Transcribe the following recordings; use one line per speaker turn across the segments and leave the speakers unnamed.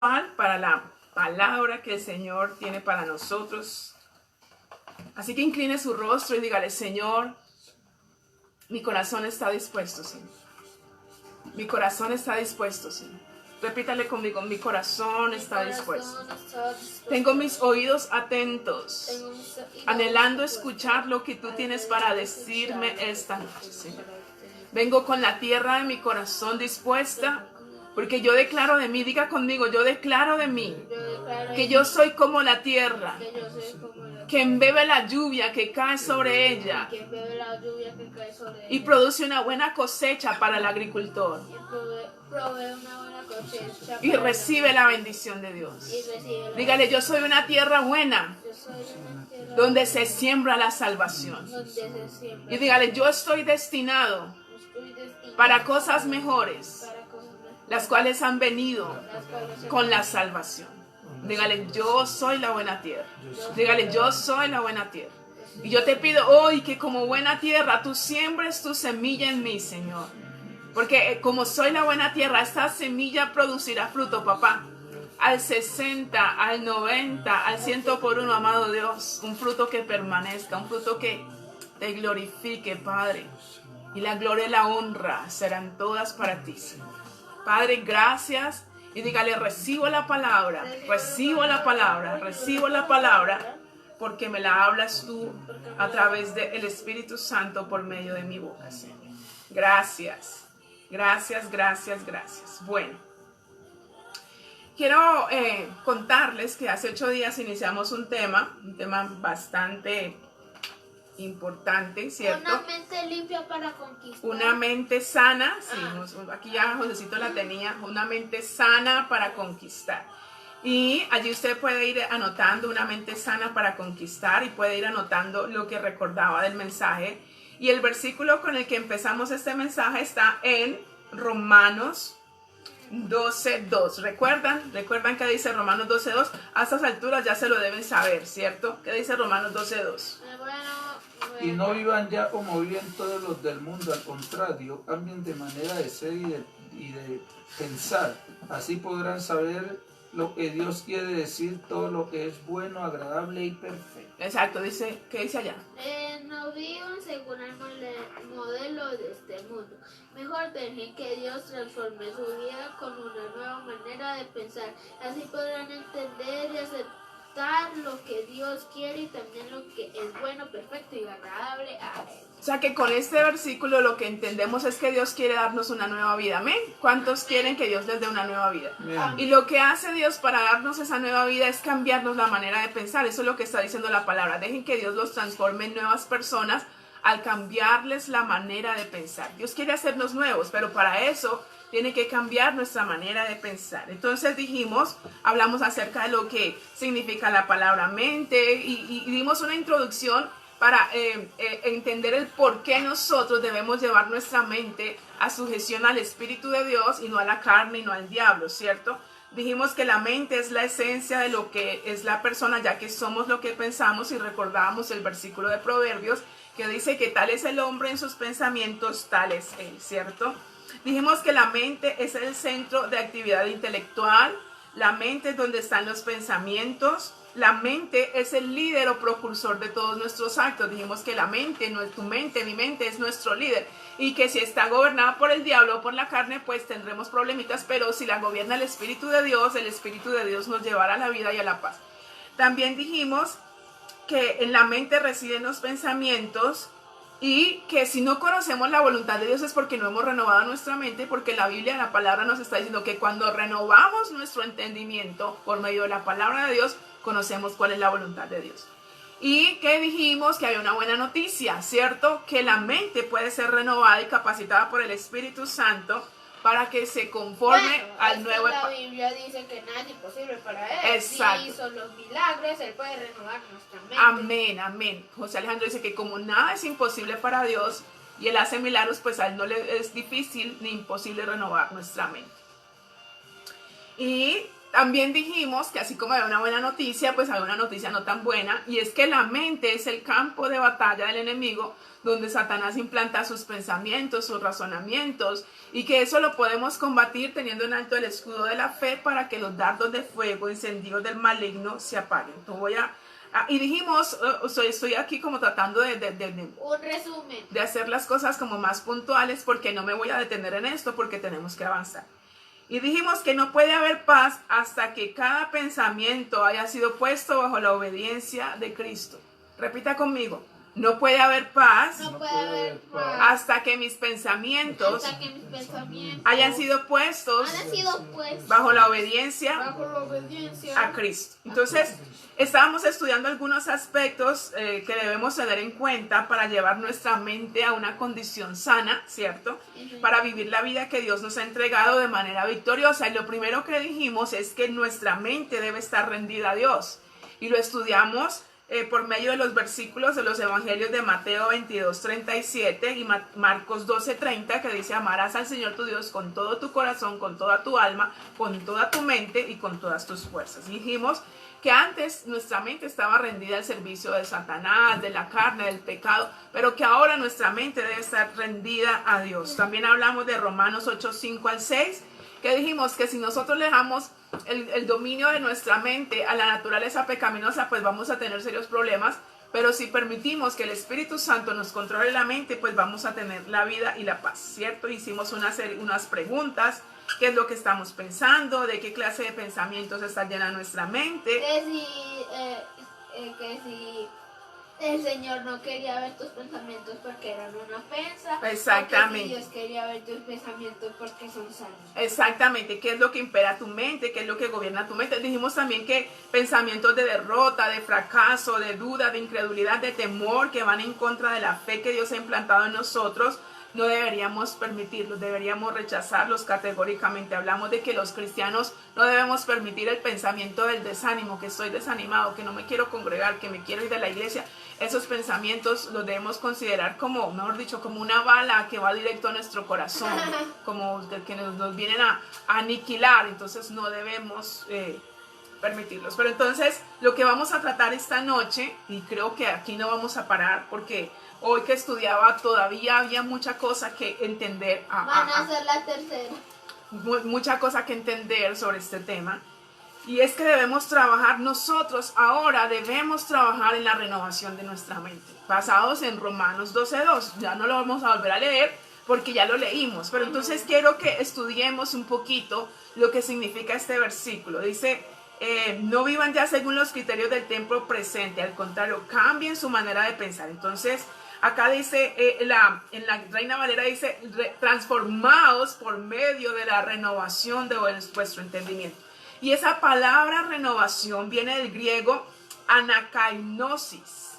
para la palabra que el Señor tiene para nosotros. Así que incline su rostro y dígale: Señor, mi corazón está dispuesto, Señor. Mi corazón está dispuesto, Señor. Repítale conmigo: mi corazón está dispuesto. Tengo mis oídos atentos, anhelando escuchar lo que tú tienes para decirme esta noche, Señor. Vengo con la tierra de mi corazón dispuesta, porque yo declaro de mí, diga conmigo: yo declaro de mí que yo soy como la tierra, que embebe la lluvia que cae sobre ella y produce una buena cosecha para el agricultor y recibe la bendición de Dios. Dígale: yo soy una tierra buena donde se siembra la salvación. Y dígale: yo estoy destinado para cosas mejores, las cuales han venido con la salvación. Dígale: yo soy la buena tierra. Dígale: yo soy la buena tierra. Y yo te pido hoy que como buena tierra tú siembres tu semilla en mí, Señor. Porque como soy la buena tierra, esta semilla producirá fruto, papá. Al 60, al 90, al 100 por uno, amado Dios. Un fruto que permanezca, un fruto que te glorifique, Padre. Y la gloria y la honra serán todas para ti, Señor. Padre, gracias. Y dígale: recibo la palabra, recibo la palabra, recibo la palabra, porque me la hablas tú a través del Espíritu Santo por medio de mi boca, Señor. Gracias, gracias, gracias, gracias. Bueno, quiero contarles que hace 8 días iniciamos un tema bastante importante, ¿cierto?
Una mente limpia para conquistar.
Una mente sana, sí, aquí ya Josecito la tenía, una mente sana para conquistar. Y allí usted puede ir anotando una mente sana para conquistar y puede ir anotando lo que recordaba del mensaje. Y el versículo con el que empezamos este mensaje está en Romanos 12:2. ¿Recuerdan qué dice Romanos 12:2? A estas alturas ya se lo deben saber, ¿cierto? ¿Qué dice Romanos 12:2?
Y no vivan ya como viven todos los del mundo, al contrario, cambien de manera de ser y de pensar. Así podrán saber lo que Dios quiere decir, todo lo que es bueno, agradable y perfecto.
Exacto, dice, ¿qué dice allá?
No vivan según el modelo de este mundo. Mejor dejen que Dios transforme su vida con una nueva manera de pensar. Así podrán entender y aceptar lo que Dios quiere y también lo que es bueno, perfecto y agradable a Él.
O sea que con este versículo lo que entendemos es que Dios quiere darnos una nueva vida. ¿Amén? ¿Cuántos quieren que Dios les dé una nueva vida?
Amén.
Y lo que hace Dios para darnos esa nueva vida es cambiarnos la manera de pensar. Eso es lo que está diciendo la palabra. Dejen que Dios los transforme en nuevas personas al cambiarles la manera de pensar. Dios quiere hacernos nuevos, pero para eso tiene que cambiar nuestra manera de pensar. Entonces hablamos acerca de lo que significa la palabra mente y dimos una introducción para entender el por qué nosotros debemos llevar nuestra mente a sujeción al Espíritu de Dios y no a la carne y no al diablo, ¿cierto? Dijimos que la mente es la esencia de lo que es la persona, ya que somos lo que pensamos, y recordábamos el versículo de Proverbios que dice que tal es el hombre en sus pensamientos, tal es él, ¿cierto? Dijimos que la mente es el centro de actividad intelectual, la mente es donde están los pensamientos, la mente es el líder o propulsor de todos nuestros actos. Dijimos que la mente, no es tu mente, mi mente es nuestro líder, y que si está gobernada por el diablo o por la carne, pues tendremos problemitas, pero si la gobierna el Espíritu de Dios nos llevará a la vida y a la paz. También dijimos que en la mente residen los pensamientos y que si no conocemos la voluntad de Dios es porque no hemos renovado nuestra mente, porque la Biblia, la palabra nos está diciendo que cuando renovamos nuestro entendimiento por medio de la palabra de Dios, conocemos cuál es la voluntad de Dios. Y que dijimos que había una buena noticia, ¿cierto? Que la mente puede ser renovada y capacitada por el Espíritu Santo para que se conforme al nuevo...
La Biblia dice que nada es imposible para Él.
Exacto.
Si hizo los milagros, Él puede renovar nuestra mente.
Amén, amén. José Alejandro dice que como nada es imposible para Dios y Él hace milagros, pues a Él no le es difícil ni imposible renovar nuestra mente. Y también dijimos que así como hay una buena noticia, pues hay una noticia no tan buena, y es que la mente es el campo de batalla del enemigo, donde Satanás implanta sus pensamientos, sus razonamientos, y que eso lo podemos combatir teniendo en alto el escudo de la fe para que los dardos de fuego encendidos del maligno se apaguen. Y dijimos, estoy aquí como tratando
Un resumen.
de hacer las cosas como más puntuales, porque no me voy a detener en esto, porque tenemos que avanzar. Y dijimos que no puede haber paz hasta que cada pensamiento haya sido puesto bajo la obediencia de Cristo. Repita conmigo. No puede haber paz
No puede haber paz
hasta que mis pensamientos
hasta que mis pensamientos
hayan sido puestos bajo la obediencia
bajo la obediencia
a Cristo. Entonces, estábamos estudiando algunos aspectos que debemos tener en cuenta para llevar nuestra mente a una condición sana, ¿cierto? Para vivir la vida que Dios nos ha entregado de manera victoriosa. Y lo primero que dijimos es que nuestra mente debe estar rendida a Dios. Y lo estudiamos por medio de los versículos de los evangelios de Mateo 22:37 y Marcos 12:30, que dice: amarás al Señor tu Dios con todo tu corazón, con toda tu alma, con toda tu mente y con todas tus fuerzas. Y dijimos que antes nuestra mente estaba rendida al servicio de Satanás, de la carne, del pecado, pero que ahora nuestra mente debe estar rendida a Dios. También hablamos de Romanos 8:5-6, que dijimos que si nosotros le dejamos el dominio de nuestra mente a la naturaleza pecaminosa, pues vamos a tener serios problemas, pero si permitimos que el Espíritu Santo nos controle la mente, pues vamos a tener la vida y la paz, ¿cierto? Hicimos unas preguntas: ¿qué es lo que estamos pensando? ¿De qué clase de pensamientos está llena nuestra mente?
Que si el Señor no quería ver tus pensamientos porque eran una ofensa.
Exactamente.
O que si Dios quería ver tus pensamientos porque son sanos.
Exactamente. ¿Qué es lo que impera tu mente? ¿Qué es lo que gobierna tu mente? Dijimos también que pensamientos de derrota, de fracaso, de duda, de incredulidad, de temor, que van en contra de la fe que Dios ha implantado en nosotros, no deberíamos permitirlos, deberíamos rechazarlos categóricamente. Hablamos de que los cristianos no debemos permitir el pensamiento del desánimo, que estoy desanimado, que no me quiero congregar, que me quiero ir de la iglesia. Esos pensamientos los debemos considerar como, mejor dicho, como una bala que va directo a nuestro corazón, como que nos vienen a aniquilar. Entonces no debemos permitirlos. Pero entonces lo que vamos a tratar esta noche, y creo que aquí no vamos a parar porque hoy que estudiaba todavía había mucha cosa que entender.
Van a ser la tercera.
Mucha cosa que entender sobre este tema. Y es que debemos trabajar, nosotros ahora debemos trabajar en la renovación de nuestra mente, basados en Romanos 12:2. Ya no lo vamos a volver a leer porque ya lo leímos, pero entonces quiero que estudiemos un poquito lo que significa este versículo. Dice: no vivan ya según los criterios del tiempo presente, al contrario, cambien su manera de pensar. Entonces, acá dice, en la Reina Valera dice: transformaos por medio de la renovación de vuestro entendimiento. Y esa palabra renovación viene del griego anakainosis.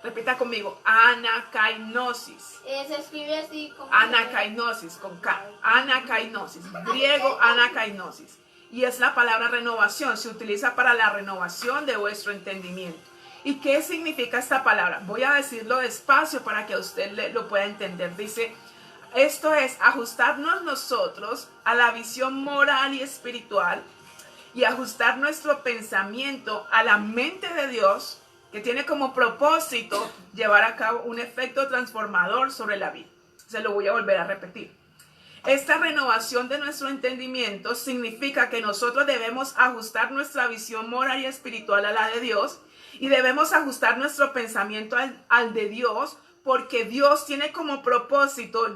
Repita conmigo: anakainosis.
Se escribe así como
anakainosis, con K. Anakainosis. Griego anakainosis. Y es la palabra renovación. Se utiliza para la renovación de vuestro entendimiento. ¿Y qué significa esta palabra? Voy a decirlo despacio para que usted lo pueda entender. Dice: esto es ajustarnos nosotros a la visión moral y espiritual y ajustar nuestro pensamiento a la mente de Dios, que tiene como propósito llevar a cabo un efecto transformador sobre la vida. Se lo voy a volver a repetir. Esta renovación de nuestro entendimiento significa que nosotros debemos ajustar nuestra visión moral y espiritual a la de Dios, y debemos ajustar nuestro pensamiento al de Dios, porque Dios tiene como propósito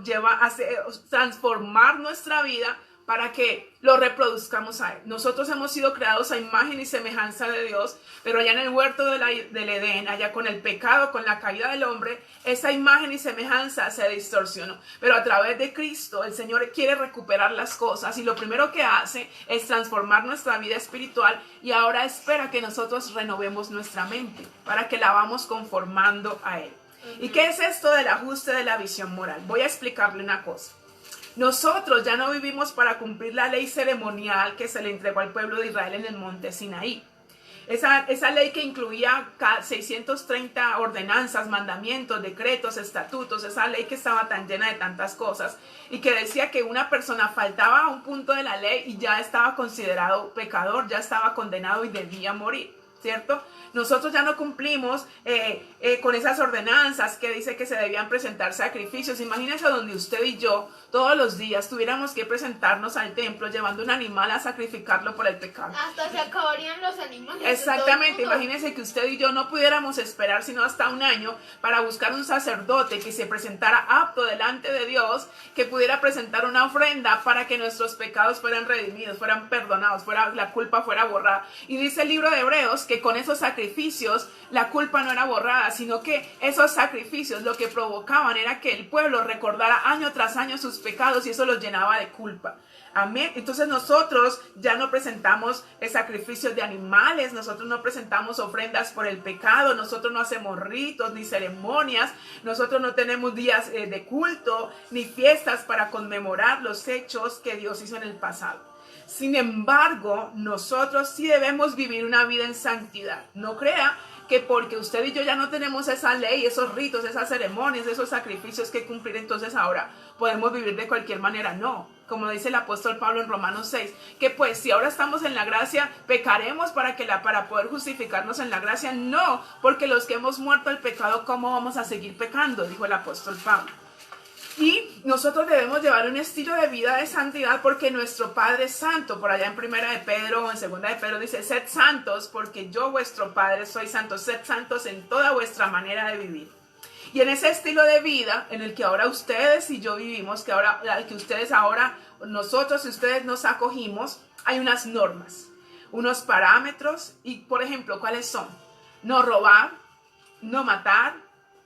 transformar nuestra vida para que lo reproduzcamos a Él. Nosotros hemos sido creados a imagen y semejanza de Dios, pero allá en el huerto del Edén, allá con el pecado, con la caída del hombre, esa imagen y semejanza se distorsionó. Pero a través de Cristo, el Señor quiere recuperar las cosas, y lo primero que hace es transformar nuestra vida espiritual, y ahora espera que nosotros renovemos nuestra mente para que la vamos conformando a Él. ¿Y qué es esto del ajuste de la visión moral? Voy a explicarle una cosa. Nosotros ya no vivimos para cumplir la ley ceremonial que se le entregó al pueblo de Israel en el monte Sinaí. Esa ley que incluía 630 ordenanzas, mandamientos, decretos, estatutos, esa ley que estaba tan llena de tantas cosas y que decía que una persona faltaba a un punto de la ley y ya estaba considerado pecador, ya estaba condenado y debía morir, ¿cierto? Nosotros ya no cumplimos con esas ordenanzas que dice que se debían presentar sacrificios. Imagínense donde usted y yo todos los días tuviéramos que presentarnos al templo llevando un animal a sacrificarlo por el pecado.
Hasta se acabarían los animales.
Exactamente, imagínense que usted y yo no pudiéramos esperar sino hasta un año para buscar un sacerdote que se presentara apto delante de Dios, que pudiera presentar una ofrenda para que nuestros pecados fueran redimidos, fueran perdonados, la culpa fuera borrada. Y dice el libro de Hebreos que con esos sacrificios la culpa no era borrada, sino que esos sacrificios lo que provocaban era que el pueblo recordara año tras año sus pecados y eso los llenaba de culpa. Amén. Entonces nosotros ya no presentamos sacrificios de animales, nosotros no presentamos ofrendas por el pecado, nosotros no hacemos ritos ni ceremonias, nosotros no tenemos días de culto ni fiestas para conmemorar los hechos que Dios hizo en el pasado. Sin embargo, nosotros sí debemos vivir una vida en santidad. No crea que porque usted y yo ya no tenemos esa ley, esos ritos, esas ceremonias, esos sacrificios que cumplir, entonces ahora podemos vivir de cualquier manera. No, como dice el apóstol Pablo en Romanos 6, que pues si ahora estamos en la gracia, pecaremos para poder justificarnos en la gracia. No, porque los que hemos muerto al pecado, ¿cómo vamos a seguir pecando? Dijo el apóstol Pablo. Y nosotros debemos llevar un estilo de vida de santidad porque nuestro Padre es santo. Por allá en 1 de Pedro o en 2 de Pedro dice, sed santos porque yo vuestro Padre soy santo. Sed santos en toda vuestra manera de vivir. Y en ese estilo de vida en el que ahora ustedes y yo vivimos, nosotros y ustedes nos acogimos, hay unas normas, unos parámetros y, por ejemplo, ¿cuáles son? No robar, no matar,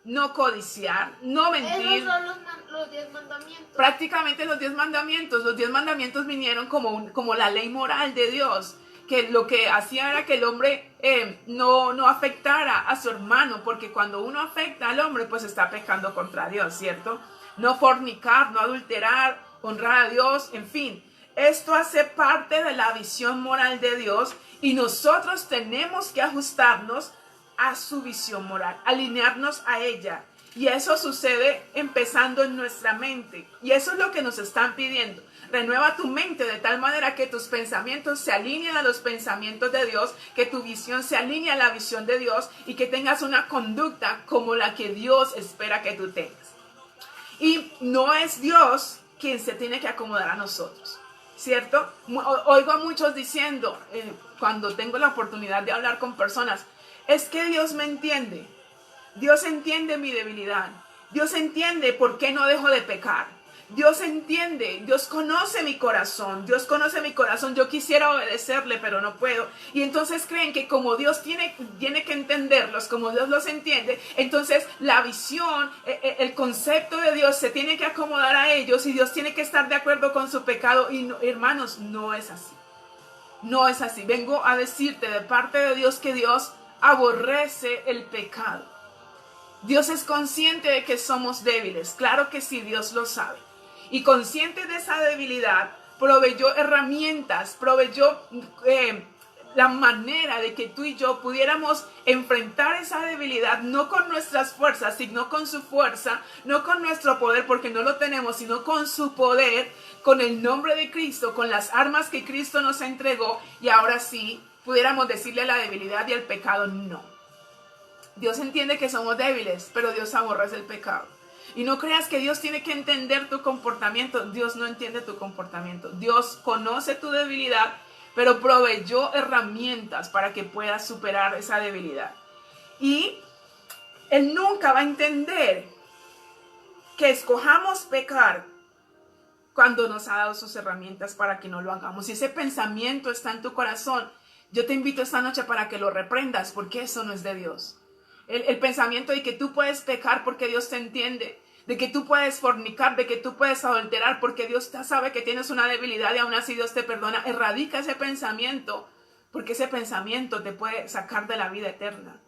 no codiciar, no mentir.
Esos son los 10 mandamientos.
Prácticamente los 10 mandamientos. Los 10 mandamientos vinieron como la ley moral de Dios, que lo que hacía era que el hombre no afectara a su hermano, porque cuando uno afecta al hombre, pues está pecando contra Dios, ¿cierto? No fornicar, no adulterar, honrar a Dios, en fin. Esto hace parte de la visión moral de Dios y nosotros tenemos que ajustarnos a su visión moral, alinearnos a ella. Y eso sucede empezando en nuestra mente. Y eso es lo que nos están pidiendo. Renueva tu mente de tal manera que tus pensamientos se alineen a los pensamientos de Dios, que tu visión se alinee a la visión de Dios y que tengas una conducta como la que Dios espera que tú tengas. Y no es Dios quien se tiene que acomodar a nosotros, ¿cierto? Oigo a muchos diciendo, cuando tengo la oportunidad de hablar con personas, es que Dios me entiende. Dios entiende mi debilidad. Dios entiende por qué no dejo de pecar. Dios entiende, Dios conoce mi corazón. Dios conoce mi corazón. Yo quisiera obedecerle, pero no puedo. Y entonces creen que como Dios tiene que entenderlos, como Dios los entiende, entonces la visión, el concepto de Dios se tiene que acomodar a ellos y Dios tiene que estar de acuerdo con su pecado. Y no, hermanos, no es así. No es así. Vengo a decirte de parte de Dios que Dios aborrece el pecado. Dios es consciente de que somos débiles, claro que sí, Dios lo sabe. Y consciente de esa debilidad, proveyó herramientas, proveyó la manera de que tú y yo pudiéramos enfrentar esa debilidad, no con nuestras fuerzas, sino con su fuerza, no con nuestro poder, porque no lo tenemos, sino con su poder, con el nombre de Cristo, con las armas que Cristo nos entregó, y ahora sí, pudiéramos decirle a la debilidad y al pecado no. Dios entiende que somos débiles, pero Dios aborrece el pecado. Y no creas que Dios tiene que entender tu comportamiento. Dios no entiende tu comportamiento. Dios conoce tu debilidad, pero proveyó herramientas para que puedas superar esa debilidad. Y Él nunca va a entender que escojamos pecar cuando nos ha dado sus herramientas para que no lo hagamos. Si ese pensamiento está en tu corazón, yo te invito esta noche para que lo reprendas, porque eso no es de Dios. El pensamiento de que tú puedes pecar porque Dios te entiende, de que tú puedes fornicar, de que tú puedes adulterar porque Dios sabe que tienes una debilidad y aún así Dios te perdona. Erradica ese pensamiento, porque ese pensamiento te puede sacar de la vida eterna.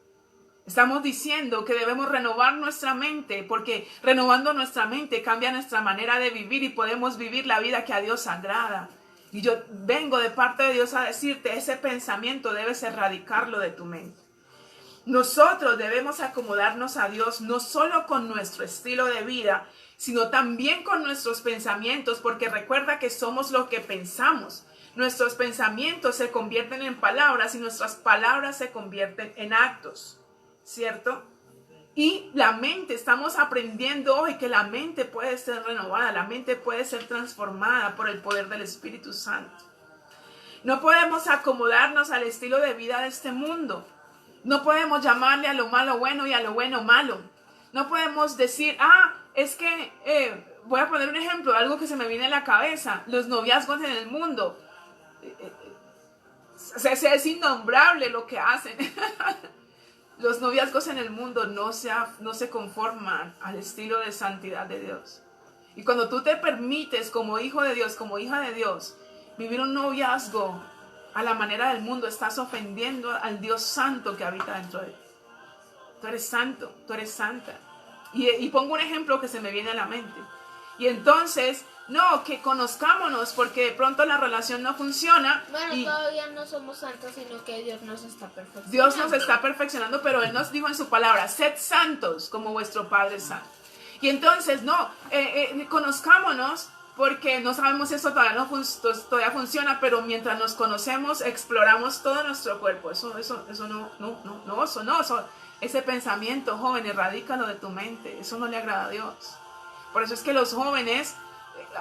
Estamos diciendo que debemos renovar nuestra mente, porque renovando nuestra mente cambia nuestra manera de vivir y podemos vivir la vida que a Dios agrada. Y yo vengo de parte de Dios a decirte, ese pensamiento debes erradicarlo de tu mente. Nosotros debemos acomodarnos a Dios no solo con nuestro estilo de vida, sino también con nuestros pensamientos, porque recuerda que somos lo que pensamos. Nuestros pensamientos se convierten en palabras y nuestras palabras se convierten en actos, ¿cierto? Y la mente, estamos aprendiendo hoy que la mente puede ser renovada, la mente puede ser transformada por el poder del Espíritu Santo. No podemos acomodarnos al estilo de vida de este mundo. No podemos llamarle a lo malo bueno y a lo bueno malo. No podemos decir, es que, voy a poner un ejemplo, algo que se me viene a la cabeza, los noviazgos en el mundo. Es innombrable lo que hacen. Los noviazgos en el mundo no se conforman al estilo de santidad de Dios. Y cuando tú te permites como hijo de Dios, como hija de Dios, vivir un noviazgo a la manera del mundo, estás ofendiendo al Dios santo que habita dentro de ti. Tú eres santo, tú eres santa. Y pongo un ejemplo que se me viene a la mente. Y entonces, no, que conozcámonos porque de pronto la relación no funciona.
Bueno, todavía no somos santos, sino que Dios nos está perfeccionando.
Dios nos está perfeccionando, pero Él nos dijo en su palabra, sed santos como vuestro Padre es santo. Y entonces, no, conozcámonos porque no sabemos si esto todavía funciona, pero mientras nos conocemos, exploramos todo nuestro cuerpo. Ese pensamiento, joven, erradícalo de tu mente. Eso no le agrada a Dios. Por eso es que los jóvenes,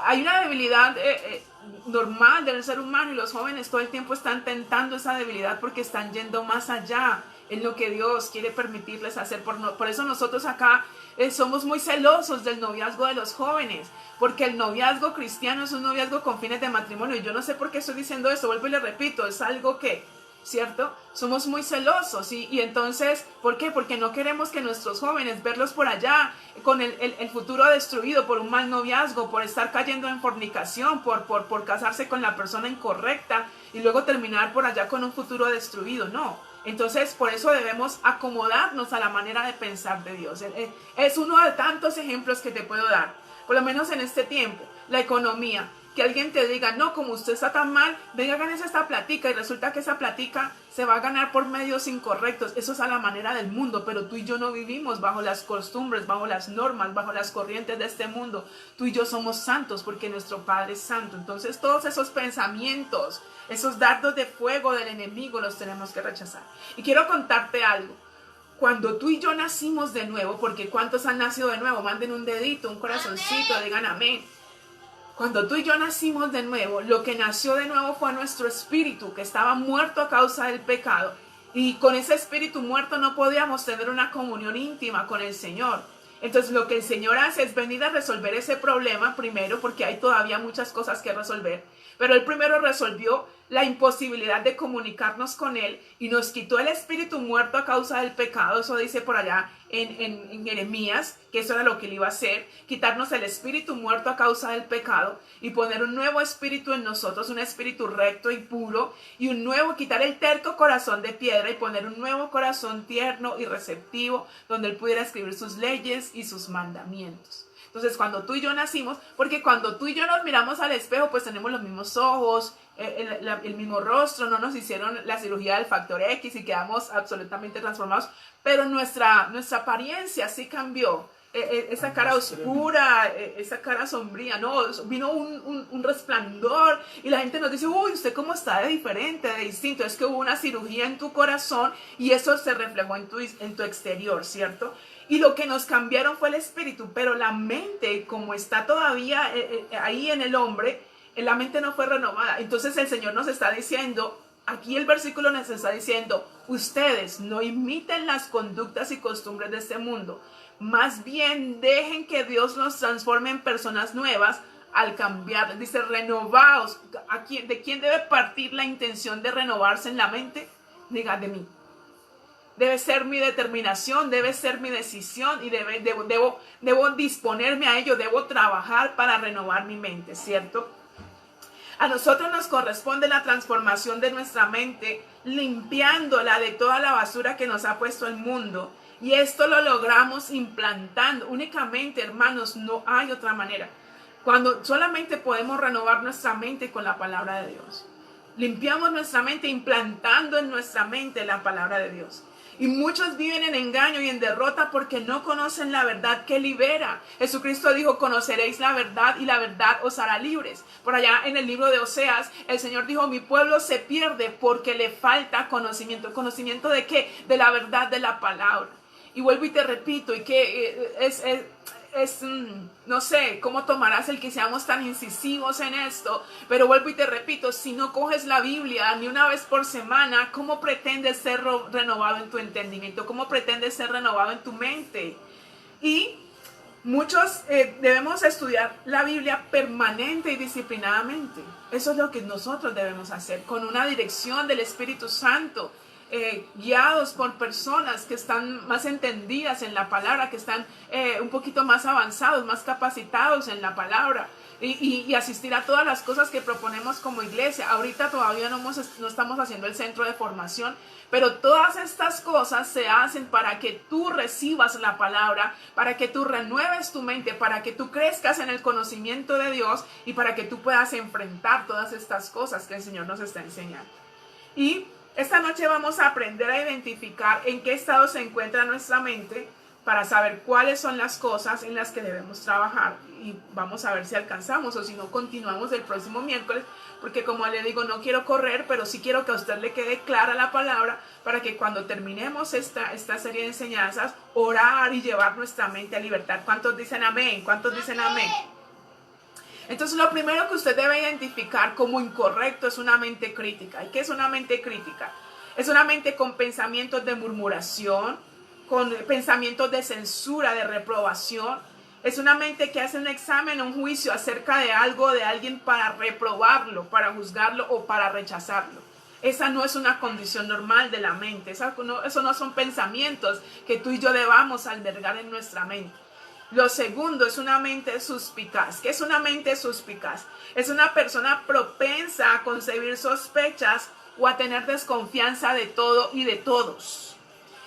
hay una debilidad normal del ser humano y los jóvenes todo el tiempo están tentando esa debilidad porque están yendo más allá en lo que Dios quiere permitirles hacer. Por eso nosotros acá somos muy celosos del noviazgo de los jóvenes, porque el noviazgo cristiano es un noviazgo con fines de matrimonio. Y yo no sé por qué estoy diciendo esto, vuelvo y le repito, es algo que, ¿cierto? Somos muy celosos y entonces, ¿por qué? Porque no queremos que nuestros jóvenes, verlos por allá con el futuro destruido por un mal noviazgo, por estar cayendo en fornicación, por casarse con la persona incorrecta y luego terminar por allá con un futuro destruido, no. Entonces, por eso debemos acomodarnos a la manera de pensar de Dios. Es uno de tantos ejemplos que te puedo dar, por lo menos en este tiempo, la economía. Que alguien te diga, no, como usted está tan mal, venga, gánese esta platica, y resulta que esa platica se va a ganar por medios incorrectos. Eso es a la manera del mundo, pero tú y yo no vivimos bajo las costumbres, bajo las normas, bajo las corrientes de este mundo. Tú y yo somos santos porque nuestro Padre es santo. Entonces todos esos pensamientos, esos dardos de fuego del enemigo los tenemos que rechazar. Y quiero contarte algo. Cuando tú y yo nacimos de nuevo, porque ¿cuántos han nacido de nuevo? Manden un dedito, un corazoncito, amén. Digan amén. Cuando tú y yo nacimos de nuevo, lo que nació de nuevo fue nuestro espíritu, que estaba muerto a causa del pecado. Y con ese espíritu muerto no podíamos tener una comunión íntima con el Señor. Entonces lo que el Señor hace es venir a resolver ese problema primero, porque hay todavía muchas cosas que resolver. Pero Él primero resolvió la imposibilidad de comunicarnos con Él y nos quitó el espíritu muerto a causa del pecado. Eso dice por allá en Jeremías, que eso era lo que Él iba a hacer, quitarnos el espíritu muerto a causa del pecado y poner un nuevo espíritu en nosotros, un espíritu recto y puro, y quitar el terco corazón de piedra y poner un nuevo corazón tierno y receptivo, donde Él pudiera escribir sus leyes y sus mandamientos. Entonces, cuando tú y yo nacimos, porque cuando tú y yo nos miramos al espejo, pues tenemos los mismos ojos, el mismo rostro, no nos hicieron la cirugía del factor X y quedamos absolutamente transformados, pero nuestra apariencia sí cambió. Esa cara oscura, esa cara sombría, no, vino un resplandor y la gente nos dice, uy, usted cómo está de diferente, de distinto. Es que hubo una cirugía en tu corazón y eso se reflejó en tu exterior, ¿cierto? Y lo que nos cambiaron fue el espíritu, pero la mente, como está todavía ahí en el hombre, la mente no fue renovada. Entonces el Señor nos está diciendo, aquí el versículo nos está diciendo, ustedes no imiten las conductas y costumbres de este mundo, más bien dejen que Dios nos transforme en personas nuevas al cambiar. Dice, renovaos. ¿De quién debe partir la intención de renovarse en la mente? Diga, de mí. Debe ser mi determinación, debe ser mi decisión y debo disponerme a ello, debo trabajar para renovar mi mente, ¿cierto? A nosotros nos corresponde la transformación de nuestra mente, limpiándola de toda la basura que nos ha puesto el mundo. Y esto lo logramos implantando. Únicamente, hermanos, no hay otra manera. Cuando solamente podemos renovar nuestra mente con la palabra de Dios. Limpiamos nuestra mente implantando en nuestra mente la palabra de Dios. Y muchos viven en engaño y en derrota porque no conocen la verdad que libera. Jesucristo dijo, conoceréis la verdad y la verdad os hará libres. Por allá en el libro de Oseas, el Señor dijo, mi pueblo se pierde porque le falta conocimiento. ¿Conocimiento de qué? De la verdad de la palabra. Y vuelvo y te repito, y que no sé cómo tomarás el que seamos tan incisivos en esto, pero vuelvo y te repito, si no coges la Biblia ni una vez por semana, ¿cómo pretendes ser renovado en tu entendimiento? ¿Cómo pretendes ser renovado en tu mente? Y muchos debemos estudiar la Biblia permanente y disciplinadamente. Eso es lo que nosotros debemos hacer, con una dirección del Espíritu Santo. Guiados por personas que están más entendidas en la palabra, que están un poquito más avanzados, más capacitados en la palabra y asistir a todas las cosas que proponemos como iglesia. Ahorita todavía no estamos haciendo el centro de formación, pero todas estas cosas se hacen para que tú recibas la palabra, para que tú renueves tu mente, para que tú crezcas en el conocimiento de Dios y para que tú puedas enfrentar todas estas cosas que el Señor nos está enseñando. Y esta noche vamos a aprender a identificar en qué estado se encuentra nuestra mente para saber cuáles son las cosas en las que debemos trabajar y vamos a ver si alcanzamos o si no continuamos el próximo miércoles, porque como le digo, no quiero correr, pero sí quiero que a usted le quede clara la palabra para que cuando terminemos esta serie de enseñanzas, orar y llevar nuestra mente a libertad. ¿Cuántos dicen amén? ¿Cuántos dicen amén? Entonces lo primero que usted debe identificar como incorrecto es una mente crítica. ¿Y qué es una mente crítica? Es una mente con pensamientos de murmuración, con pensamientos de censura, de reprobación. Es una mente que hace un examen, un juicio acerca de algo, de alguien para reprobarlo, para juzgarlo o para rechazarlo. Esa no es una condición normal de la mente. Eso no son pensamientos que tú y yo debamos albergar en nuestra mente. Lo segundo es una mente suspicaz. ¿Qué es una mente suspicaz? Es una persona propensa a concebir sospechas o a tener desconfianza de todo y de todos.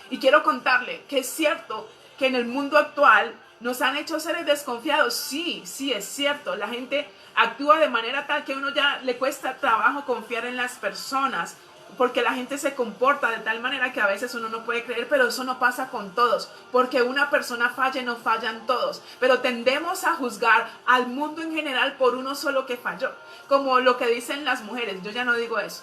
Y quiero contarle que es cierto que en el mundo actual nos han hecho seres desconfiados. Sí, es cierto. La gente actúa de manera tal que a uno ya le cuesta trabajo confiar en las personas, porque la gente se comporta de tal manera que a veces uno no puede creer, pero eso no pasa con todos, porque una persona falle, no fallan todos, pero tendemos a juzgar al mundo en general por uno solo que falló, como lo que dicen las mujeres. Yo ya no digo eso,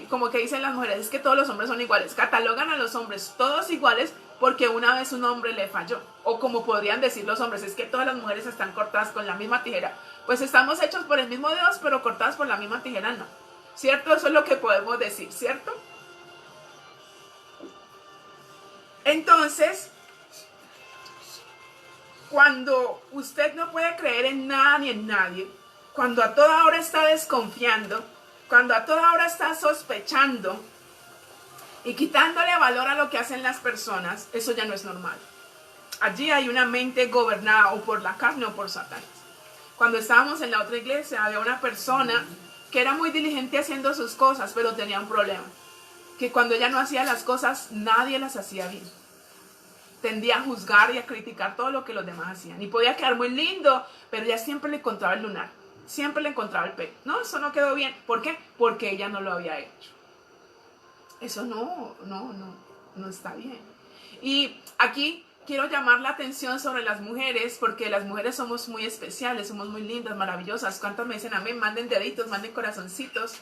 como que dicen las mujeres, es que todos los hombres son iguales, catalogan a los hombres todos iguales porque una vez un hombre le falló, o como podrían decir los hombres, es que todas las mujeres están cortadas con la misma tijera. Pues estamos hechos por el mismo Dios, pero cortadas por la misma tijera no. ¿Cierto? Eso es lo que podemos decir, ¿cierto? Entonces, cuando usted no puede creer en nada ni en nadie, cuando a toda hora está desconfiando, cuando a toda hora está sospechando y quitándole valor a lo que hacen las personas, eso ya no es normal. Allí hay una mente gobernada o por la carne o por Satanás. Cuando estábamos en la otra iglesia, había una persona que era muy diligente haciendo sus cosas, pero tenía un problema, que cuando ella no hacía las cosas, nadie las hacía bien. Tendía a juzgar y a criticar todo lo que los demás hacían, y podía quedar muy lindo, pero ella siempre le encontraba el lunar, siempre le encontraba el pelo. No, eso no quedó bien. ¿Por qué? Porque ella no lo había hecho. Eso no está bien. Y aquí quiero llamar la atención sobre las mujeres, porque las mujeres somos muy especiales, somos muy lindas, maravillosas. ¿Cuántas me dicen amén? Manden deditos, manden corazoncitos.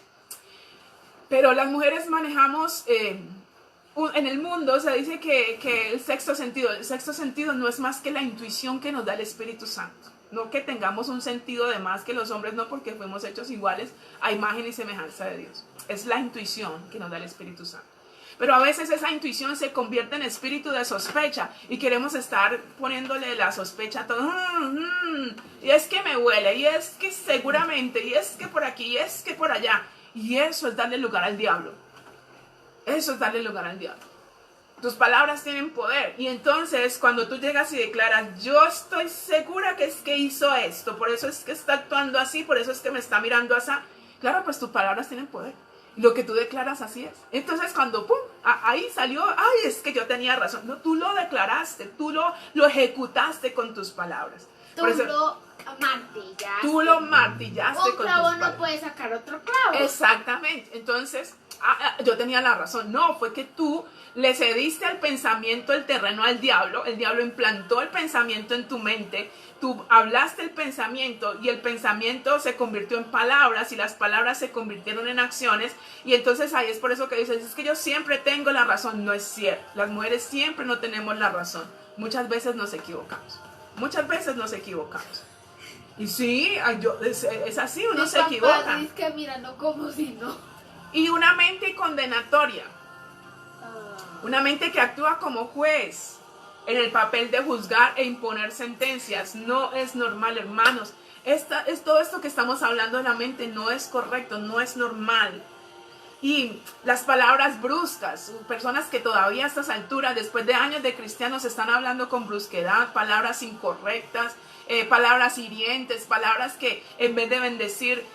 Pero las mujeres manejamos, en el mundo se dice que el sexto sentido no es más que la intuición que nos da el Espíritu Santo. No que tengamos un sentido de más que los hombres, no, porque fuimos hechos iguales a imagen y semejanza de Dios. Es la intuición que nos da el Espíritu Santo. Pero a veces esa intuición se convierte en espíritu de sospecha y queremos estar poniéndole la sospecha a todo. Y es que me huele, y es que seguramente, y es que por aquí, y es que por allá. Y eso es darle lugar al diablo. Eso es darle lugar al diablo. Tus palabras tienen poder. Y entonces cuando tú llegas y declaras, yo estoy segura que es que hizo esto, por eso es que está actuando así, por eso es que me está mirando así. Claro, pues tus palabras tienen poder. Lo que tú declaras así es. Entonces cuando ¡pum! Ahí salió, ay, es que yo tenía razón. No, tú lo declaraste, tú lo ejecutaste con tus palabras.
Tú lo martillaste.
Tú lo martillaste
Un
con
clavo
tus
no
palabras.
puede sacar otro clavo.
Exactamente. Entonces, yo tenía la razón. No, fue que tú le cediste al pensamiento el terreno al diablo. El diablo implantó el pensamiento en tu mente. Tú hablaste el pensamiento y el pensamiento se convirtió en palabras y las palabras se convirtieron en acciones. Y entonces ahí es por eso que dices, es que yo siempre tengo la razón. No es cierto. Las mujeres siempre no tenemos la razón. Muchas veces nos equivocamos. Muchas veces nos equivocamos. Y sí, es así, uno se equivoca.
Es que mirando como si no.
Y una mente condenatoria, una mente que actúa como juez en el papel de juzgar e imponer sentencias. No es normal, hermanos. Todo esto que estamos hablando de la mente no es correcto, no es normal. Y las palabras bruscas, personas que todavía a estas alturas, después de años de cristianos, están hablando con brusquedad, palabras incorrectas, palabras hirientes, palabras que en vez de bendecir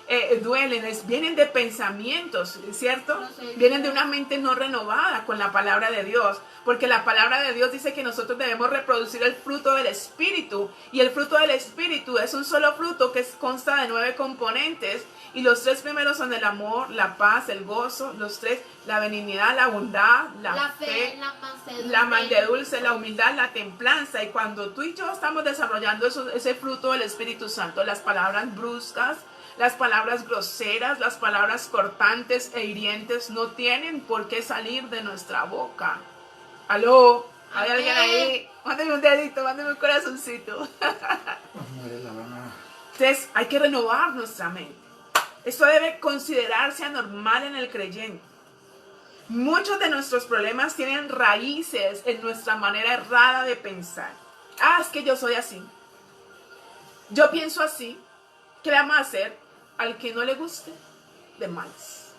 duelen, vienen de pensamientos, ¿cierto? Vienen de una mente no renovada con la palabra de Dios, porque la palabra de Dios dice que nosotros debemos reproducir el fruto del Espíritu, y el fruto del Espíritu es un solo fruto que consta de 9 componentes, y los 3 primeros son el amor, la paz, el gozo, los 3, la benignidad, la bondad, la fe, la mansedumbre, la humildad, la templanza. Y cuando tú y yo estamos desarrollando ese fruto del Espíritu Santo, las palabras bruscas, las palabras groseras, las palabras cortantes e hirientes no tienen por qué salir de nuestra boca. ¿Aló? ¿Hay alguien ahí? Mándeme un dedito, mándeme un corazoncito. Entonces hay que renovar nuestra mente. Esto debe considerarse anormal en el creyente. Muchos de nuestros problemas tienen raíces en nuestra manera errada de pensar. Es que yo soy así. Yo pienso así. ¿Qué le vamos a hacer al que no le guste? De más.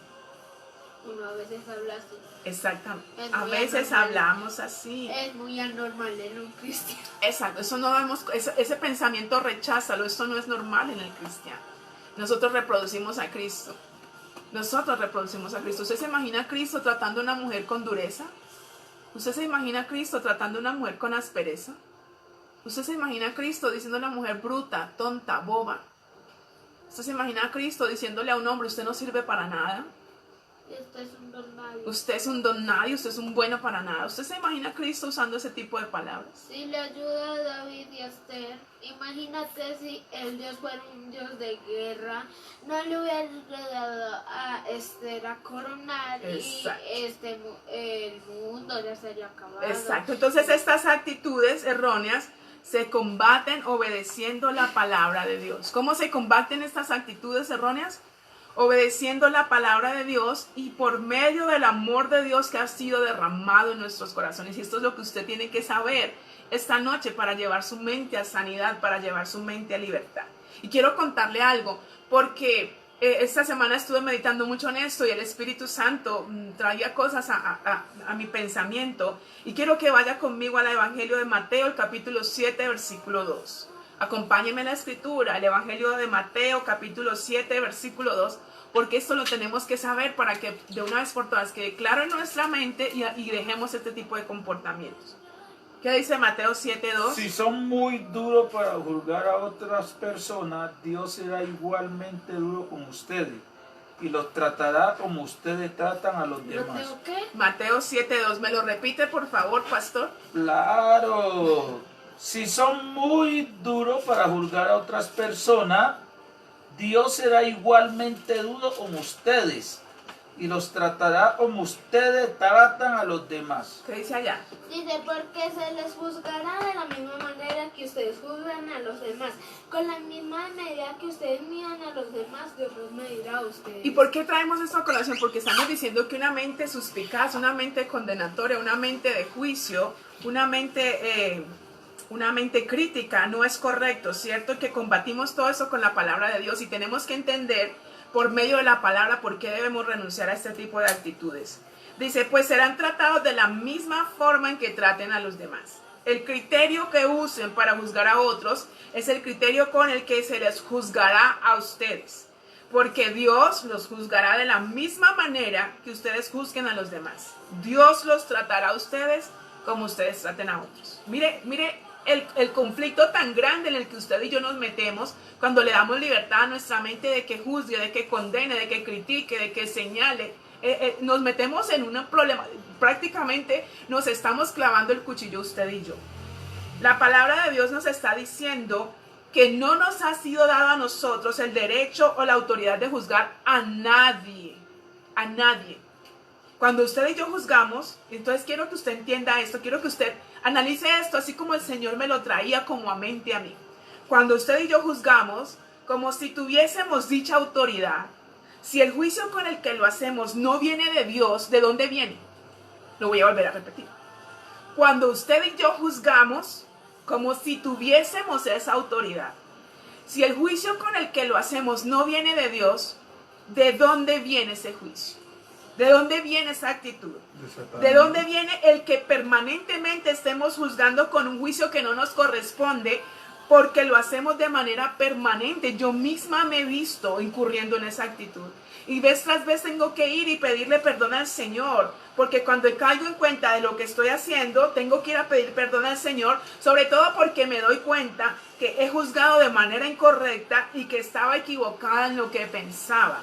Uno a veces habla así.
Exactamente. A veces hablamos así.
Es muy anormal en un cristiano.
Exacto. Eso no vemos, ese pensamiento recházalo. Esto no es normal en el cristiano. Nosotros reproducimos a Cristo. Nosotros reproducimos a Cristo. ¿Usted se imagina a Cristo tratando a una mujer con dureza? ¿Usted se imagina a Cristo tratando a una mujer con aspereza? ¿Usted se imagina a Cristo diciendo a una mujer bruta, tonta, boba? ¿Usted se imagina a Cristo diciéndole a un hombre, usted no sirve para nada?
Usted es un don nadie.
Usted es un don nadie, usted es un bueno para nada. ¿Usted se imagina a Cristo usando ese tipo de palabras?
Si le ayuda a David y a Esther, imagínate si el Dios fuera un Dios de guerra, no le hubiera ayudado a Esther a coronar.
Exacto.
Y el mundo ya sería acabado.
Exacto, entonces estas actitudes erróneas se combaten obedeciendo la palabra de Dios. ¿Cómo se combaten estas actitudes erróneas? Obedeciendo la palabra de Dios y por medio del amor de Dios que ha sido derramado en nuestros corazones. Y esto es lo que usted tiene que saber esta noche para llevar su mente a sanidad, para llevar su mente a libertad. Y quiero contarle algo, porque esta semana estuve meditando mucho en esto y el Espíritu Santo traía cosas a mi pensamiento. Y quiero que vaya conmigo al Evangelio de Mateo, el capítulo 7, versículo 2. Acompáñenme en la escritura, el Evangelio de Mateo, capítulo 7, versículo 2, porque esto lo tenemos que saber para que de una vez por todas quede claro en nuestra mente y dejemos este tipo de comportamientos. ¿Qué dice Mateo 7, 2?
Si son muy duros para juzgar a otras personas, Dios será igualmente duro con ustedes y los tratará como ustedes tratan a los demás.
¿Mateo qué?
Mateo 7, 2. ¿Me lo repite, por favor, pastor?
Claro. Si son muy duros para juzgar a otras personas, Dios será igualmente duro con ustedes y los tratará como ustedes tratan a los demás.
¿Qué dice allá?
Dice, porque se les juzgará de la misma manera que ustedes juzgan a los demás. Con la misma medida que ustedes midan a los demás, Dios los medirá a ustedes.
¿Y por qué traemos esto a colación? Porque estamos diciendo que una mente suspicaz, una mente condenatoria, una mente de juicio, una mente crítica no es correcto, ¿cierto? Que combatimos todo eso con la palabra de Dios y tenemos que entender por medio de la palabra por qué debemos renunciar a este tipo de actitudes. Dice, pues serán tratados de la misma forma en que traten a los demás. El criterio que usen para juzgar a otros es el criterio con el que se les juzgará a ustedes, porque Dios los juzgará de la misma manera que ustedes juzguen a los demás. Dios los tratará a ustedes como ustedes traten a otros. Mire el conflicto tan grande en el que usted y yo nos metemos cuando le damos libertad a nuestra mente de que juzgue, de que condene, de que critique, de que señale. Nos metemos en un problema, prácticamente nos estamos clavando el cuchillo usted y yo. La palabra de Dios nos está diciendo que no nos ha sido dado a nosotros el derecho o la autoridad de juzgar a nadie, a nadie. Cuando usted y yo juzgamos, entonces quiero que usted entienda esto, quiero que usted analice esto así como el Señor me lo traía como a mente a mí. Cuando usted y yo juzgamos, como si tuviésemos dicha autoridad, si el juicio con el que lo hacemos no viene de Dios, ¿de dónde viene? Lo voy a volver a repetir. Cuando usted y yo juzgamos, como si tuviésemos esa autoridad, si el juicio con el que lo hacemos no viene de Dios, ¿de dónde viene ese juicio? ¿De dónde viene esa actitud? ¿De dónde viene el que permanentemente estemos juzgando con un juicio que no nos corresponde? Porque lo hacemos de manera permanente. Yo misma me he visto incurriendo en esa actitud. Y vez tras vez tengo que ir y pedirle perdón al Señor. Porque cuando caigo en cuenta de lo que estoy haciendo, tengo que ir a pedir perdón al Señor. Sobre todo porque me doy cuenta que he juzgado de manera incorrecta y que estaba equivocada en lo que pensaba.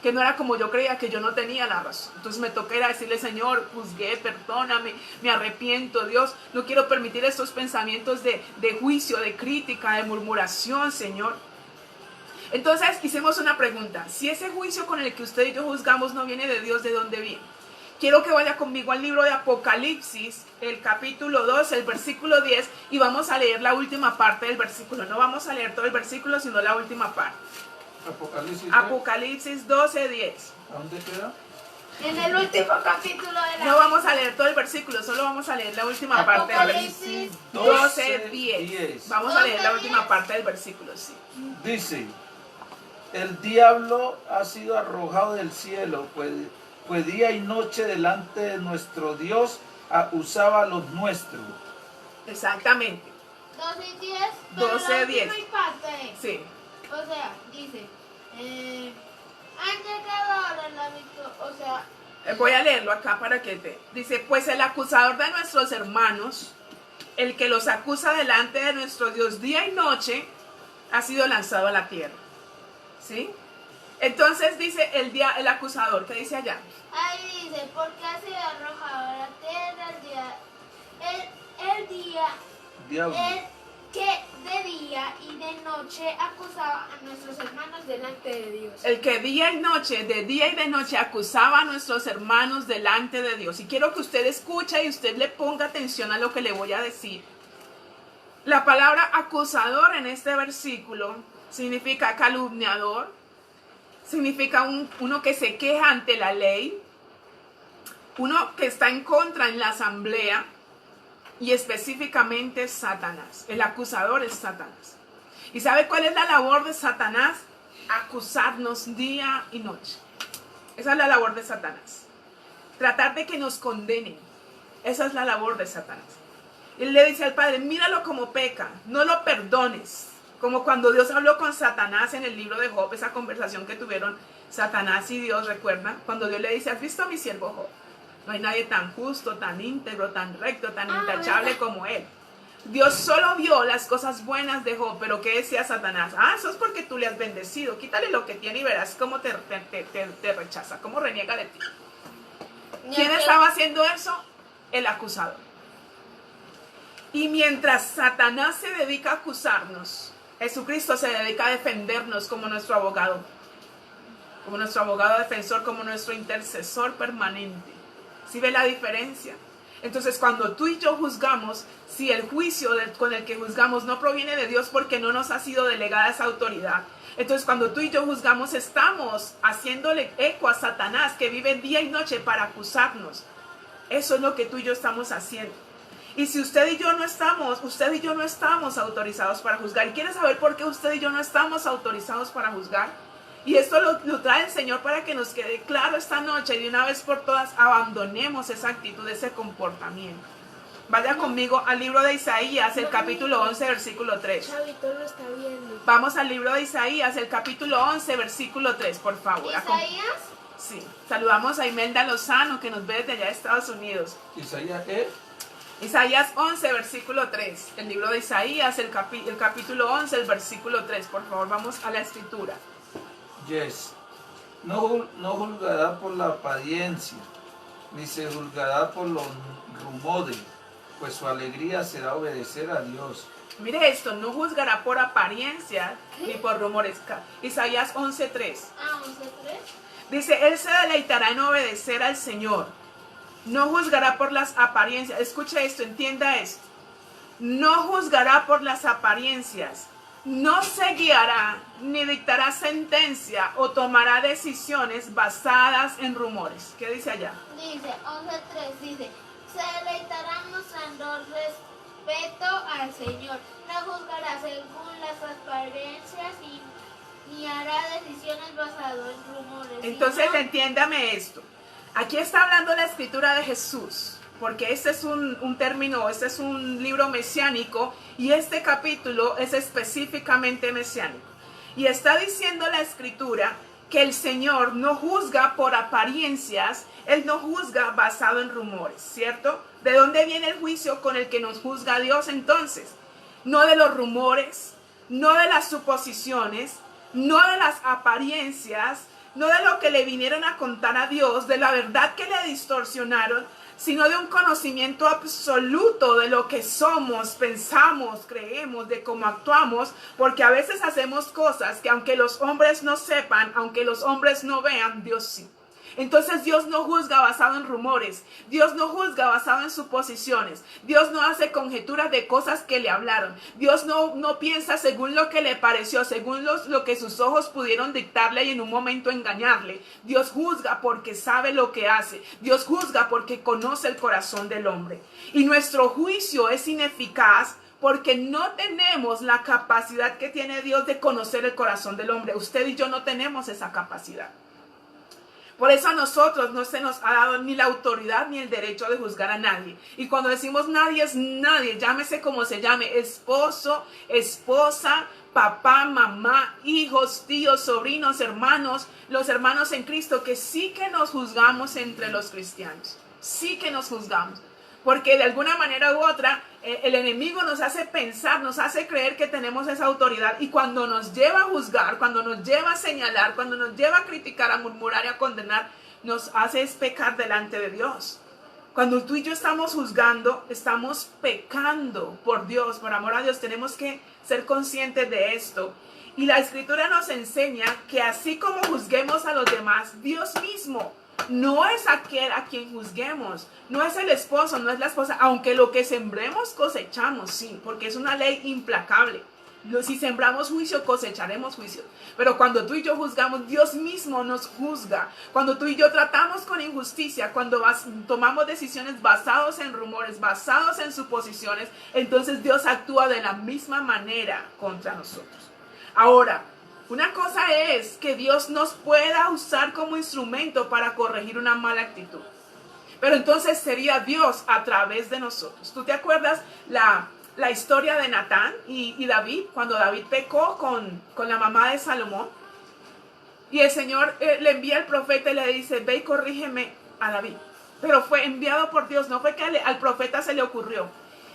Que no era como yo creía, que yo no tenía la razón. Entonces me toca ir a decirle, Señor, juzgué, perdóname, me arrepiento, Dios, no quiero permitir estos pensamientos de juicio, de crítica, de murmuración, Señor. Entonces hicimos una pregunta, si ese juicio con el que usted y yo juzgamos no viene de Dios, ¿de dónde viene? Quiero que vaya conmigo al libro de Apocalipsis, el capítulo 2, el versículo 10, y vamos a leer la última parte del versículo. No vamos a leer todo el versículo, sino la última parte. Apocalipsis 12, 10.
¿A dónde queda?
En el último capítulo de la...
No vamos a leer todo el versículo, solo vamos a leer la última parte del versículo. 12, 10. Vamos a leer la última parte del versículo, sí.
Dice, el diablo ha sido arrojado del cielo, pues día y noche delante de nuestro Dios acusaba a los nuestros.
Exactamente.
12 y 10.
12, 10.
Parte.
Sí.
O sea, dice, han llegado ahora la victoria, o sea...
Voy a leerlo acá para que te... Dice, pues el acusador de nuestros hermanos, el que los acusa delante de nuestro Dios día y noche, ha sido lanzado a la tierra. ¿Sí? Entonces dice el acusador, ¿qué dice allá?
Ahí dice, porque ha sido arrojado a la tierra el que de día y de noche acusaba a nuestros hermanos delante de Dios.
El que día y de noche acusaba a nuestros hermanos delante de Dios. Y quiero que usted escuche y usted le ponga atención a lo que le voy a decir. La palabra acusador en este versículo significa calumniador, significa uno que se queja ante la ley, uno que está en contra en la asamblea, y específicamente Satanás. El acusador es Satanás. ¿Y sabe cuál es la labor de Satanás? Acusarnos día y noche. Esa es la labor de Satanás. Tratar de que nos condenen. Esa es la labor de Satanás. Él le dice al Padre, míralo como peca, no lo perdones. Como cuando Dios habló con Satanás en el libro de Job, esa conversación que tuvieron Satanás y Dios, ¿recuerdan? Cuando Dios le dice, ¿has visto a mi siervo Job? No hay nadie tan justo, tan íntegro, tan recto, tan intachable como él. Dios solo vio las cosas buenas de Job, pero ¿qué decía Satanás? Eso es porque tú le has bendecido. Quítale lo que tiene y verás cómo te rechaza, cómo reniega de ti. ¿Quién estaba haciendo eso? El acusador. Y mientras Satanás se dedica a acusarnos, Jesucristo se dedica a defendernos como nuestro abogado defensor, como nuestro intercesor permanente. ¿Sí ve la diferencia? Entonces, cuando tú y yo juzgamos, si el juicio con el que juzgamos no proviene de Dios porque no nos ha sido delegada esa autoridad, entonces cuando tú y yo juzgamos, estamos haciéndole eco a Satanás que vive día y noche para acusarnos. Eso es lo que tú y yo estamos haciendo. Y si usted y yo no estamos autorizados para juzgar. ¿Y quiere saber por qué usted y yo no estamos autorizados para juzgar? Y esto lo trae el Señor para que nos quede claro esta noche y de una vez por todas abandonemos esa actitud, ese comportamiento. Vaya conmigo al libro de Isaías, el capítulo 11, versículo 3.
Chavito lo está viendo.
Vamos al libro de Isaías, el capítulo 11, versículo 3, por favor.
¿Isaías?
Sí. Saludamos a Imelda Lozano, que nos ve desde allá de Estados Unidos.
Isaías es
Isaías 11, versículo 3. El libro de Isaías, el capítulo 11, el versículo 3. Por favor, vamos a la escritura.
Yes. No juzgará por la apariencia, ni se juzgará por los rumores, pues su alegría será obedecer a Dios.
Mire esto, no juzgará por apariencia ni por rumores. Isaías 11, 3.
Ah, 11:3.
Dice, Él se deleitará en obedecer al Señor. No juzgará por las apariencias. Escuche esto, entienda esto. No juzgará por las apariencias. No se guiará ni dictará sentencia o tomará decisiones basadas en rumores. ¿Qué dice allá?
Dice, 11:3, dice, se deleitará mostrando respeto al Señor. No juzgará según las apariencias ni hará decisiones basadas en rumores.
Entonces
sino-
entiéndame esto. Aquí está hablando la escritura de Jesús, porque este es un término, este es un libro mesiánico y este capítulo es específicamente mesiánico. Y está diciendo la escritura que el Señor no juzga por apariencias, Él no juzga basado en rumores, ¿cierto? ¿De dónde viene el juicio con el que nos juzga Dios entonces? No de los rumores, no de las suposiciones, no de las apariencias, no de lo que le vinieron a contar a Dios, de la verdad que le distorsionaron, sino de un conocimiento absoluto de lo que somos, pensamos, creemos, de cómo actuamos, porque a veces hacemos cosas que aunque los hombres no sepan, aunque los hombres no vean, Dios sí. Entonces Dios no juzga basado en rumores, Dios no juzga basado en suposiciones, Dios no hace conjeturas de cosas que le hablaron, Dios no piensa según lo que le pareció, según lo que sus ojos pudieron dictarle y en un momento engañarle. Dios juzga porque sabe lo que hace, Dios juzga porque conoce el corazón del hombre. Y nuestro juicio es ineficaz porque no tenemos la capacidad que tiene Dios de conocer el corazón del hombre. Usted y yo no tenemos esa capacidad. Por eso a nosotros no se nos ha dado ni la autoridad ni el derecho de juzgar a nadie. Y cuando decimos nadie es nadie, llámese como se llame, esposo, esposa, papá, mamá, hijos, tíos, sobrinos, hermanos, los hermanos en Cristo, que sí que nos juzgamos entre los cristianos. Sí que nos juzgamos. Porque de alguna manera u otra, el enemigo nos hace pensar, nos hace creer que tenemos esa autoridad. Y cuando nos lleva a juzgar, cuando nos lleva a señalar, cuando nos lleva a criticar, a murmurar y a condenar, nos hace pecar delante de Dios. Cuando tú y yo estamos juzgando, estamos pecando por Dios, por amor a Dios. Tenemos que ser conscientes de esto. Y la Escritura nos enseña que así como juzguemos a los demás, Dios mismo no es aquel a quien juzguemos, no es el esposo, no es la esposa, aunque lo que sembremos cosechamos, sí, porque es una ley implacable. Si sembramos juicio, cosecharemos juicio. Pero cuando tú y yo juzgamos, Dios mismo nos juzga. Cuando tú y yo tratamos con injusticia, cuando tomamos decisiones basadas en rumores, basados en suposiciones, entonces Dios actúa de la misma manera contra nosotros. Ahora, una cosa es que Dios nos pueda usar como instrumento para corregir una mala actitud. Pero entonces sería Dios a través de nosotros. ¿Tú te acuerdas la historia de Natán y David? Cuando David pecó con la mamá de Salomón. Y el Señor le envía al profeta y le dice, ve y corrígeme a David. Pero fue enviado por Dios, no fue que al profeta se le ocurrió.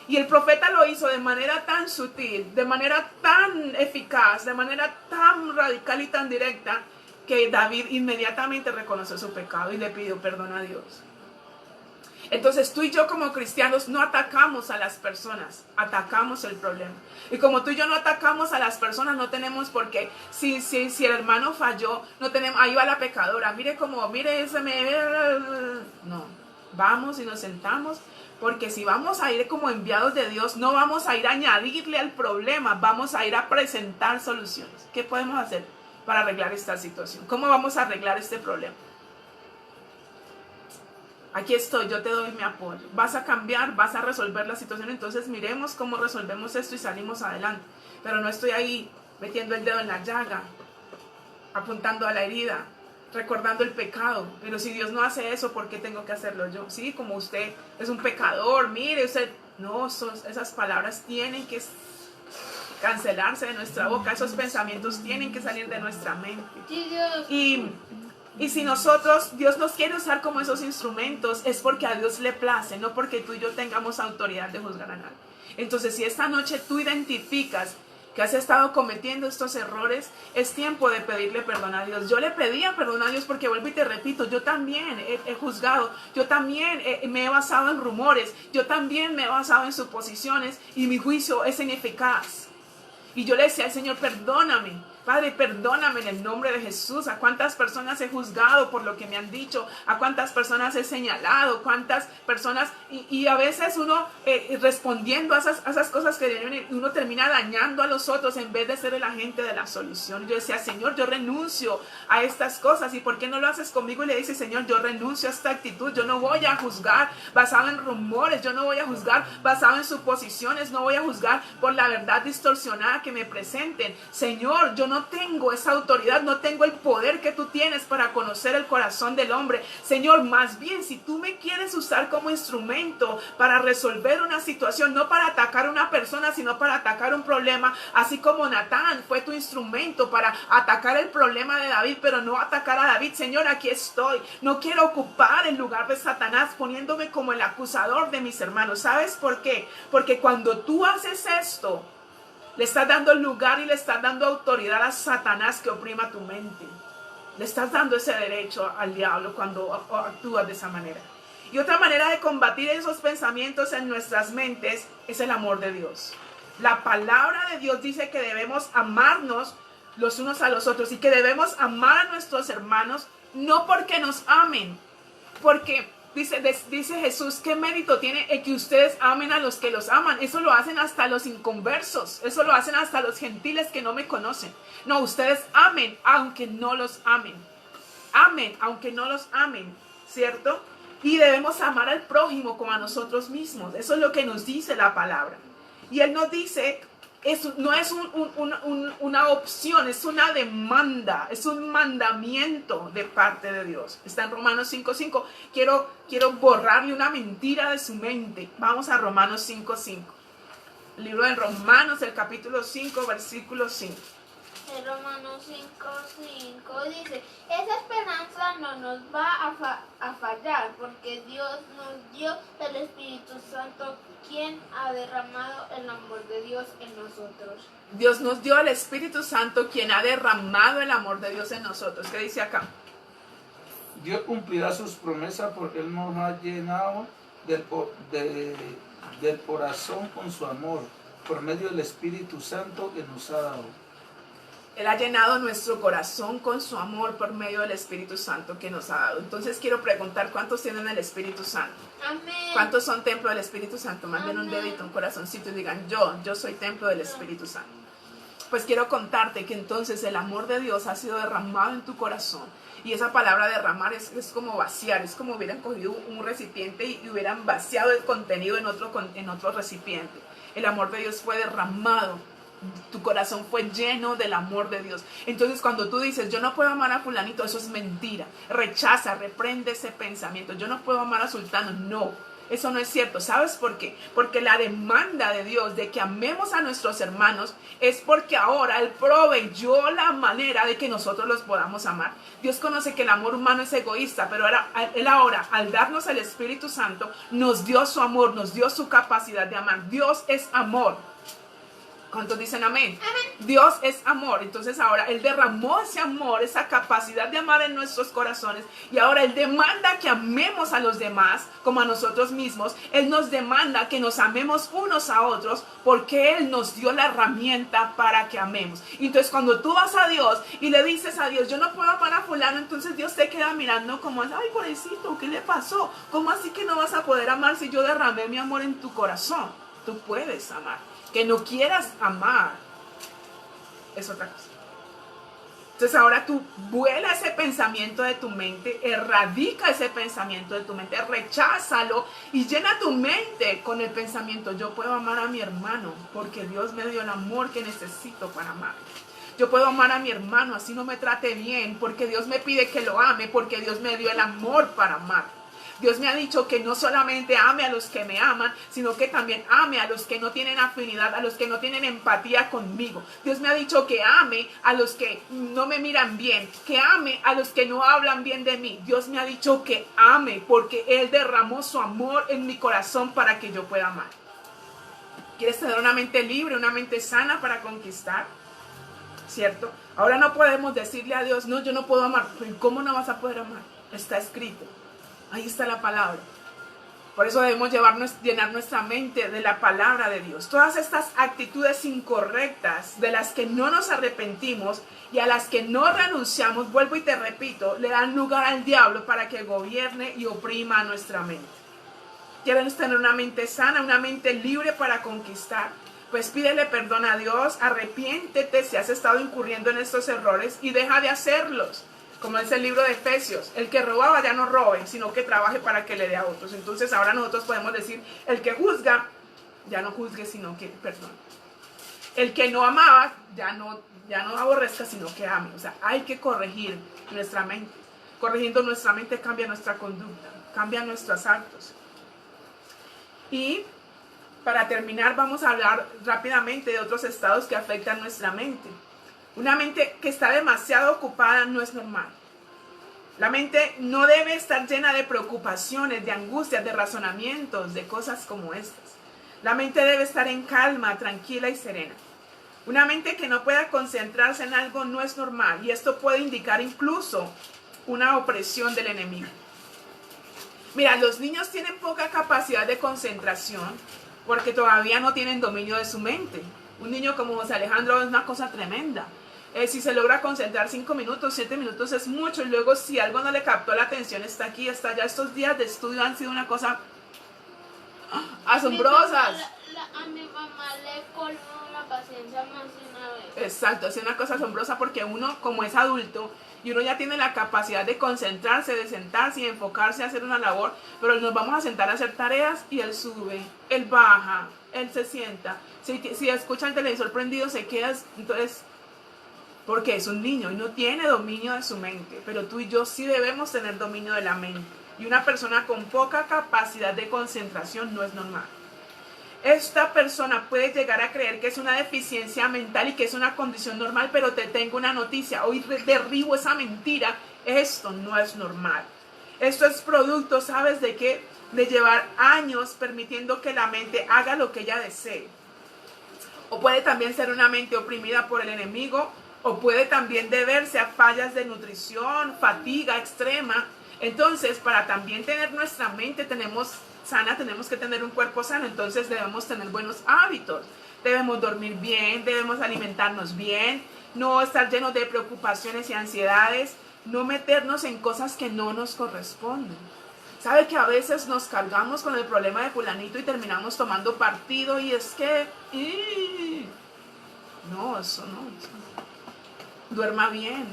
Y el profeta lo hizo de manera tan sutil, de manera tan eficaz, de manera tan radical y tan directa, que David inmediatamente reconoció su pecado y le pidió perdón a Dios. Entonces tú y yo como cristianos no atacamos a las personas, atacamos el problema. Y como tú y yo no atacamos a las personas, no tenemos por qué. Si el hermano falló, no tenemos, ahí va la pecadora, mire ese no, vamos y nos sentamos. Porque si vamos a ir como enviados de Dios, no vamos a ir a añadirle al problema, vamos a ir a presentar soluciones. ¿Qué podemos hacer para arreglar esta situación? ¿Cómo vamos a arreglar este problema? Aquí estoy, yo te doy mi apoyo. Vas a cambiar, vas a resolver la situación, entonces miremos cómo resolvemos esto y salimos adelante. Pero no estoy ahí metiendo el dedo en la llaga, apuntando a la herida, recordando el pecado. Pero si Dios no hace eso, ¿por qué tengo que hacerlo yo? Sí, como usted es un pecador, mire, usted... No, esas palabras tienen que cancelarse de nuestra boca, esos pensamientos tienen que salir de nuestra mente.
Sí, Dios.
Y Y si nosotros, Dios nos quiere usar como esos instrumentos, es porque a Dios le place, no porque tú y yo tengamos autoridad de juzgar a nadie. Entonces, si esta noche tú identificas que has estado cometiendo estos errores, es tiempo de pedirle perdón a Dios. Yo le pedía perdón a Dios porque, vuelvo y te repito, yo también he juzgado, yo también me he basado en rumores, yo también me he basado en suposiciones y mi juicio es ineficaz. Y yo le decía al Señor, perdóname. Padre, perdóname en el nombre de Jesús. A cuántas personas he juzgado por lo que me han dicho, a cuántas personas he señalado, cuántas personas, y a veces uno respondiendo a esas cosas que vienen, uno termina dañando a los otros en vez de ser el agente de la solución. Yo decía, Señor, yo renuncio a estas cosas. ¿Y por qué no lo haces conmigo? Y le dice, Señor, yo renuncio a esta actitud. Yo no voy a juzgar basado en rumores, yo no voy a juzgar basado en suposiciones, no voy a juzgar por la verdad distorsionada que me presenten. Señor, yo no tengo esa autoridad, no tengo el poder que tú tienes para conocer el corazón del hombre. Señor, más bien, si tú me quieres usar como instrumento para resolver una situación, no para atacar a una persona, sino para atacar un problema, así como Natán fue tu instrumento para atacar el problema de David, pero no atacar a David. Señor, aquí estoy. No quiero ocupar el lugar de Satanás poniéndome como el acusador de mis hermanos. ¿Sabes por qué? Porque cuando tú haces esto, le estás dando lugar y le estás dando autoridad a Satanás que oprima tu mente. Le estás dando ese derecho al diablo cuando actúas de esa manera. Y otra manera de combatir esos pensamientos en nuestras mentes es el amor de Dios. La palabra de Dios dice que debemos amarnos los unos a los otros y que debemos amar a nuestros hermanos no porque nos amen, porque dice Jesús, ¿qué mérito tiene el que ustedes amen a los que los aman? Eso lo hacen hasta los inconversos, eso lo hacen hasta los gentiles que no me conocen. No, ustedes amen aunque no los amen. Amen aunque no los amen, ¿cierto? Y debemos amar al prójimo como a nosotros mismos. Eso es lo que nos dice la palabra. Y Él nos dice, no es una opción, es una demanda, es un mandamiento de parte de Dios. Está en Romanos 5:5. Quiero borrarle una mentira de su mente. Vamos a Romanos 5:5. El libro de Romanos, el capítulo 5, versículo 5.
En Romanos 5:5 dice, esa esperanza no nos va a fallar, porque Dios nos dio el Espíritu Santo, quien ha derramado el amor de Dios en nosotros.
Dios nos dio el Espíritu Santo, quien ha derramado el amor de Dios en nosotros. ¿Qué dice acá?
Dios cumplirá sus promesas porque Él nos ha llenado del corazón con su amor, por medio del Espíritu Santo que nos ha dado.
Él ha llenado nuestro corazón con su amor por medio del Espíritu Santo que nos ha dado. Entonces quiero preguntar, ¿cuántos tienen el Espíritu Santo?
Amén.
¿Cuántos son templo del Espíritu Santo? Manden un dedito, un corazoncito y digan, yo soy templo del Espíritu Santo. Pues quiero contarte que entonces el amor de Dios ha sido derramado en tu corazón. Y esa palabra derramar es como vaciar, es como hubieran cogido un recipiente y hubieran vaciado el contenido en otro recipiente. El amor de Dios fue derramado. Tu corazón fue lleno del amor de Dios. Entonces cuando tú dices, yo no puedo amar a fulanito, eso es mentira. Rechaza, reprende ese pensamiento. Yo no puedo amar a sultano. No, eso no es cierto. ¿Sabes por qué? Porque la demanda de Dios de que amemos a nuestros hermanos es porque ahora Él proveyó la manera de que nosotros los podamos amar. Dios conoce que el amor humano es egoísta, pero Él ahora, al darnos el Espíritu Santo, nos dio su amor, nos dio su capacidad de amar. Dios es amor. ¿Cuántos dicen amén? Amén? Dios es amor. Entonces ahora Él derramó ese amor, esa capacidad de amar en nuestros corazones. Y ahora Él demanda que amemos a los demás como a nosotros mismos. Él nos demanda que nos amemos unos a otros porque Él nos dio la herramienta para que amemos. Y entonces cuando tú vas a Dios y le dices a Dios, yo no puedo amar a fulano, entonces Dios te queda mirando como, ay, pobrecito, ¿qué le pasó? ¿Cómo así que no vas a poder amar si yo derramé mi amor en tu corazón? Tú puedes amar. Que no quieras amar es otra cosa. Entonces ahora tú vuela ese pensamiento de tu mente, erradica ese pensamiento de tu mente, recházalo y llena tu mente con el pensamiento, yo puedo amar a mi hermano porque Dios me dio el amor que necesito para amar. Yo puedo amar a mi hermano así no me trate bien porque Dios me pide que lo ame, porque Dios me dio el amor para amar. Dios me ha dicho que no solamente ame a los que me aman, sino que también ame a los que no tienen afinidad, a los que no tienen empatía conmigo. Dios me ha dicho que ame a los que no me miran bien, que ame a los que no hablan bien de mí. Dios me ha dicho que ame porque Él derramó su amor en mi corazón para que yo pueda amar. ¿Quieres tener una mente libre, una mente sana para conquistar? ¿Cierto? Ahora no podemos decirle a Dios, no, yo no puedo amar. ¿Cómo no vas a poder amar? Está escrito. Ahí está la palabra. Por eso debemos llenar nuestra mente de la palabra de Dios. Todas estas actitudes incorrectas de las que no nos arrepentimos y a las que no renunciamos, vuelvo y te repito, le dan lugar al diablo para que gobierne y oprima nuestra mente. ¿Quieres tener una mente sana, una mente libre para conquistar? Pues pídele perdón a Dios, arrepiéntete si has estado incurriendo en estos errores y deja de hacerlos. Como dice el libro de Efesios, el que robaba ya no robe, sino que trabaje para que le dé a otros. Entonces ahora nosotros podemos decir, el que juzga, ya no juzgue, sino que perdone. El que no amaba, ya no aborrezca, sino que ame. O sea, hay que corregir nuestra mente. Corrigiendo nuestra mente cambia nuestra conducta, cambia nuestros actos. Y para terminar vamos a hablar rápidamente de otros estados que afectan nuestra mente. Una mente que está demasiado ocupada no es normal. La mente no debe estar llena de preocupaciones, de angustias, de razonamientos, de cosas como estas. La mente debe estar en calma, tranquila y serena. Una mente que no pueda concentrarse en algo no es normal y esto puede indicar incluso una opresión del enemigo. Mira, los niños tienen poca capacidad de concentración porque todavía no tienen dominio de su mente. Un niño como José Alejandro es una cosa tremenda. Si se logra concentrar 5 minutos, 7 minutos es mucho. Y luego si algo no le captó la atención, está aquí, está allá. Estos días de estudio han sido una cosa asombrosas.
A mi mamá le colmó la paciencia más de una vez.
Exacto, es una cosa asombrosa porque uno como es adulto y uno ya tiene la capacidad de concentrarse, de sentarse y enfocarse a hacer una labor, pero nos vamos a sentar a hacer tareas y él sube, él baja, él se sienta. Si escucha el televisor prendido se queda, entonces, porque es un niño y no tiene dominio de su mente, pero tú y yo sí debemos tener dominio de la mente. Y una persona con poca capacidad de concentración no es normal. Esta persona puede llegar a creer que es una deficiencia mental y que es una condición normal, pero te tengo una noticia. Hoy derribo esa mentira. Esto no es normal. Esto es producto, ¿sabes de qué? De llevar años permitiendo que la mente haga lo que ella desee. O puede también ser una mente oprimida por el enemigo, o puede también deberse a fallas de nutrición, fatiga extrema. Entonces, para también tener nuestra mente sana, tenemos que tener un cuerpo sano. Entonces debemos tener buenos hábitos, debemos dormir bien, debemos alimentarnos bien, no estar llenos de preocupaciones y ansiedades, no meternos en cosas que no nos corresponden. ¿Sabe que a veces nos cargamos con el problema de fulanito y terminamos tomando partido? Y es que no, eso no. Duerma bien,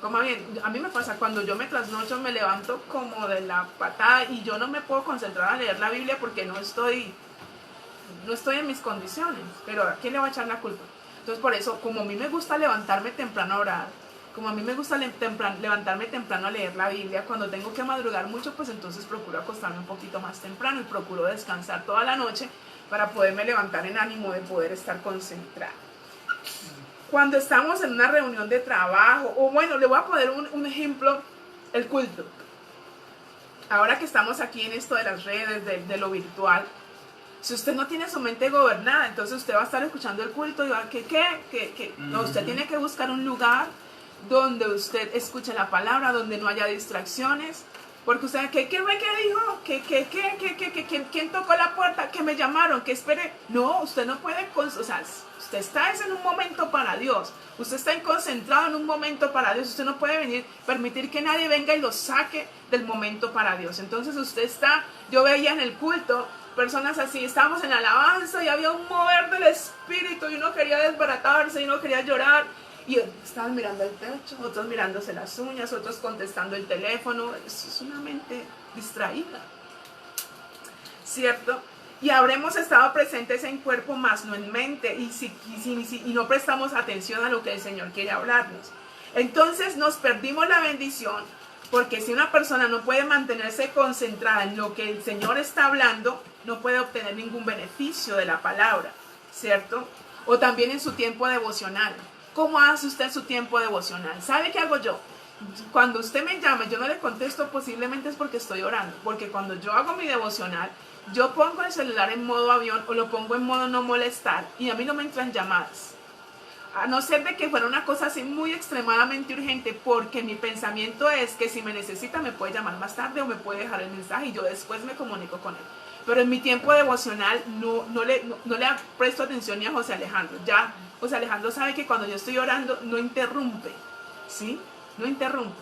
coma bien. A mí me pasa, cuando yo me trasnocho me levanto como de la patada y yo no me puedo concentrar a leer la Biblia porque no estoy en mis condiciones. Pero ¿a quién le va a echar la culpa? Entonces por eso, como a mí me gusta levantarme temprano a orar, como a mí me gusta levantarme temprano a leer la Biblia, cuando tengo que madrugar mucho, pues entonces procuro acostarme un poquito más temprano y procuro descansar toda la noche para poderme levantar en ánimo de poder estar concentrado. Cuando estamos en una reunión de trabajo, o bueno, le voy a poner un ejemplo, el culto. Ahora que estamos aquí en esto de las redes, de lo virtual, si usted no tiene su mente gobernada, entonces usted va a estar escuchando el culto y va a no, usted tiene que buscar un lugar donde usted escuche la palabra, donde no haya distracciones, porque usted, ¿qué dijo? ¿Quién tocó la puerta? ¿Que me llamaron? ¿Que espere? No, usted no puede, o sea, usted está en un momento para Dios, usted está concentrado en un momento para Dios, usted no puede permitir que nadie venga y lo saque del momento para Dios. Entonces yo veía en el culto personas así, estábamos en alabanza y había un mover del espíritu y uno quería desbaratarse y uno quería llorar y estaban mirando el techo, otros mirándose las uñas, otros contestando el teléfono. Eso es una mente distraída, ¿cierto? Y habremos estado presentes en cuerpo más no en mente y no prestamos atención a lo que el Señor quiere hablarnos. Entonces nos perdimos la bendición Porque si una persona no puede mantenerse concentrada en lo que el Señor está hablando, no puede obtener ningún beneficio de la palabra, ¿cierto? O también en su tiempo devocional. ¿Cómo hace usted su tiempo devocional? ¿Sabe qué hago yo? Cuando usted me llama, yo no le contesto, posiblemente es porque estoy orando. Porque cuando yo hago mi devocional, yo pongo el celular en modo avión o lo pongo en modo no molestar y a mí no me entran llamadas. A no ser de que fuera una cosa así muy extremadamente urgente, porque mi pensamiento es que si me necesita me puede llamar más tarde o me puede dejar el mensaje y yo después me comunico con él. Pero en mi tiempo devocional no le presto atención ni a José Alejandro. Ya José Alejandro sabe que cuando yo estoy orando no interrumpe, ¿sí? No interrumpe.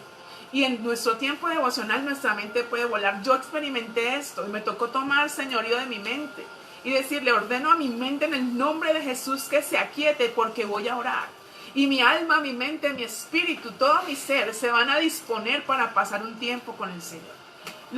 Y en nuestro tiempo devocional nuestra mente puede volar. Yo experimenté esto y me tocó tomar señorío de mi mente y decirle, ordeno a mi mente en el nombre de Jesús que se aquiete porque voy a orar. Y mi alma, mi mente, mi espíritu, todo mi ser se van a disponer para pasar un tiempo con el Señor. En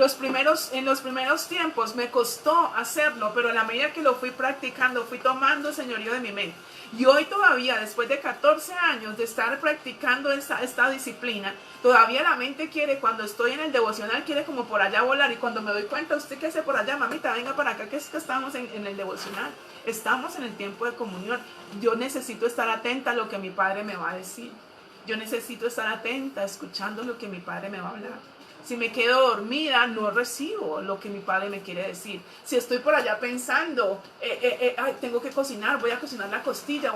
los primeros tiempos me costó hacerlo, pero a la medida que lo fui practicando, fui tomando señorío de mi mente. Y hoy todavía, después de 14 años de estar practicando esta disciplina, todavía la mente quiere, cuando estoy en el devocional, quiere como por allá volar. Y cuando me doy cuenta, ¿usted qué hace por allá? Mamita, venga para acá, que es que estamos en el devocional. Estamos en el tiempo de comunión. Yo necesito estar atenta a lo que mi Padre me va a decir. Yo necesito estar atenta, escuchando lo que mi Padre me va a hablar. Si me quedo dormida, no recibo lo que mi Padre me quiere decir. Si estoy por allá pensando, ay, tengo que cocinar, voy a cocinar la costilla,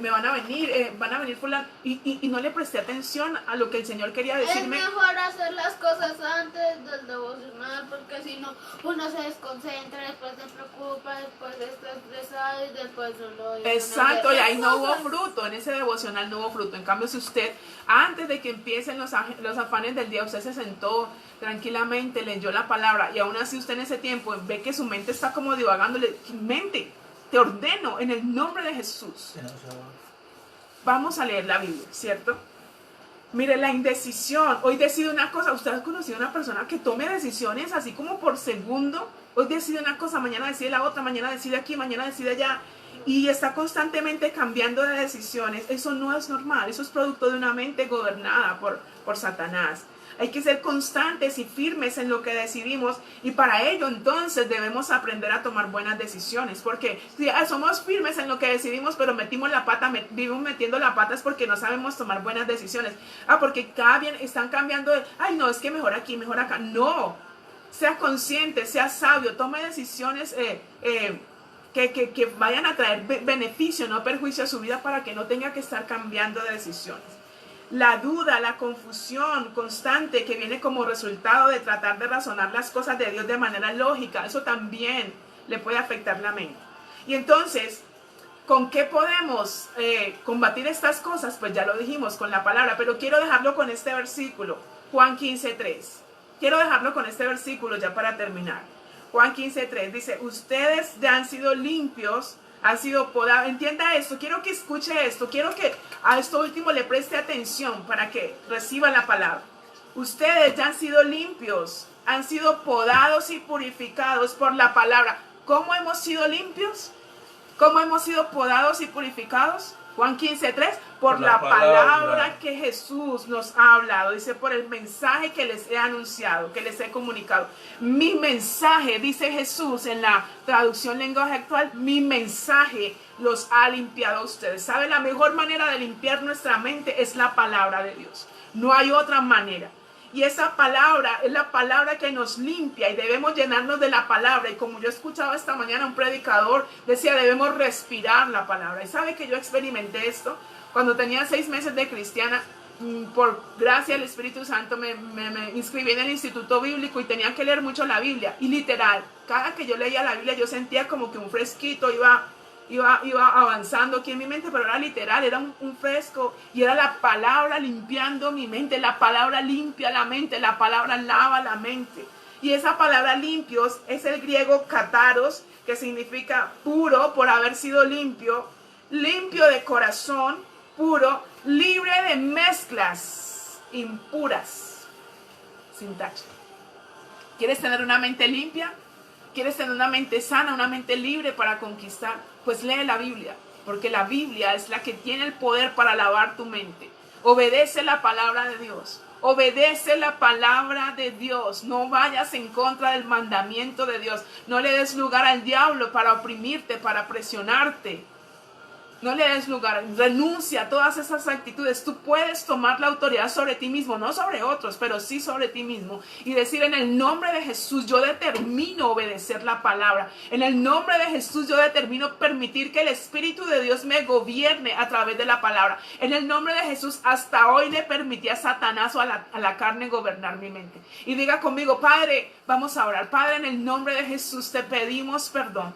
me van a venir fulano, y no le presté atención a lo que el Señor quería decirme.
Es mejor hacer las cosas antes del devocional, porque si no, uno se desconcentra, después se preocupa, después está estresado y después no lo...
Exacto, y ahí no hubo fruto, en ese devocional no hubo fruto. En cambio, si usted, antes de que empiecen los afanes del día, usted se sentó tranquilamente, leyó la palabra y aún así usted en ese tiempo ve que su mente está como divagando, mente, te ordeno en el nombre de Jesús. Vamos a leer la Biblia, ¿cierto? Mire, la indecisión, hoy decide una cosa. ¿Usted ha conocido a una persona que tome decisiones así como por segundo? Hoy decide una cosa, mañana decide la otra, mañana decide aquí, mañana decide allá, y está constantemente cambiando de decisiones. Eso no es normal, eso es producto de una mente gobernada por Satanás. Hay que ser constantes y firmes en lo que decidimos, y para ello entonces debemos aprender a tomar buenas decisiones, porque si somos firmes en lo que decidimos pero vivimos metiendo la pata, es porque no sabemos tomar buenas decisiones. Porque cada día están cambiando ay no, es que mejor aquí, mejor acá. No, sea consciente, sea sabio, tome decisiones que vayan a traer beneficio, no perjuicio a su vida, para que no tenga que estar cambiando de decisiones. La duda, la confusión constante que viene como resultado de tratar de razonar las cosas de Dios de manera lógica, eso también le puede afectar la mente. Y entonces, ¿con qué podemos combatir estas cosas? Pues ya lo dijimos, con la palabra, pero quiero dejarlo con este versículo, Juan 15:3. Quiero dejarlo con este versículo ya para terminar. Juan 15:3 dice, ustedes ya han sido limpios, han sido podados. Entienda esto, quiero que escuche esto, quiero que a esto último le preste atención para que reciba la palabra. Ustedes ya han sido limpios, han sido podados y purificados por la palabra. ¿Cómo hemos sido limpios? ¿Cómo hemos sido podados y purificados? Juan 15:3, por la palabra que Jesús nos ha hablado. Dice, por el mensaje que les he anunciado, que les he comunicado. Mi mensaje, dice Jesús en la traducción lenguaje actual, mi mensaje los ha limpiado a ustedes. ¿Sabe? La mejor manera de limpiar nuestra mente es la palabra de Dios. No hay otra manera. Y esa palabra es la palabra que nos limpia, y debemos llenarnos de la palabra. Y como yo escuchaba esta mañana un predicador, decía, debemos respirar la palabra. Y sabe que yo experimenté esto cuando tenía 6 meses de cristiana. Por gracia del Espíritu Santo me inscribí en el Instituto Bíblico y tenía que leer mucho la Biblia. Y literal, cada que yo leía la Biblia yo sentía como que un fresquito iba avanzando aquí en mi mente, pero era literal, era un fresco, y era la palabra limpiando mi mente. La palabra limpia la mente, la palabra lava la mente. Y esa palabra limpios es el griego kataros, que significa puro por haber sido limpio, limpio de corazón, puro, libre de mezclas impuras, sin tacha. ¿Quieres tener una mente limpia? ¿Quieres tener una mente sana, una mente libre para conquistar? Pues lee la Biblia, porque la Biblia es la que tiene el poder para lavar tu mente. Obedece la palabra de Dios. Obedece la palabra de Dios. No vayas en contra del mandamiento de Dios. No le des lugar al diablo para oprimirte, para presionarte. No le des lugar, renuncia a todas esas actitudes. Tú puedes tomar la autoridad sobre ti mismo, no sobre otros, pero sí sobre ti mismo. Y decir: en el nombre de Jesús yo determino obedecer la palabra. En el nombre de Jesús yo determino permitir que el Espíritu de Dios me gobierne a través de la palabra. En el nombre de Jesús hasta hoy le permití a Satanás o a la carne gobernar mi mente. Y diga conmigo: Padre, vamos a orar. Padre, en el nombre de Jesús te pedimos perdón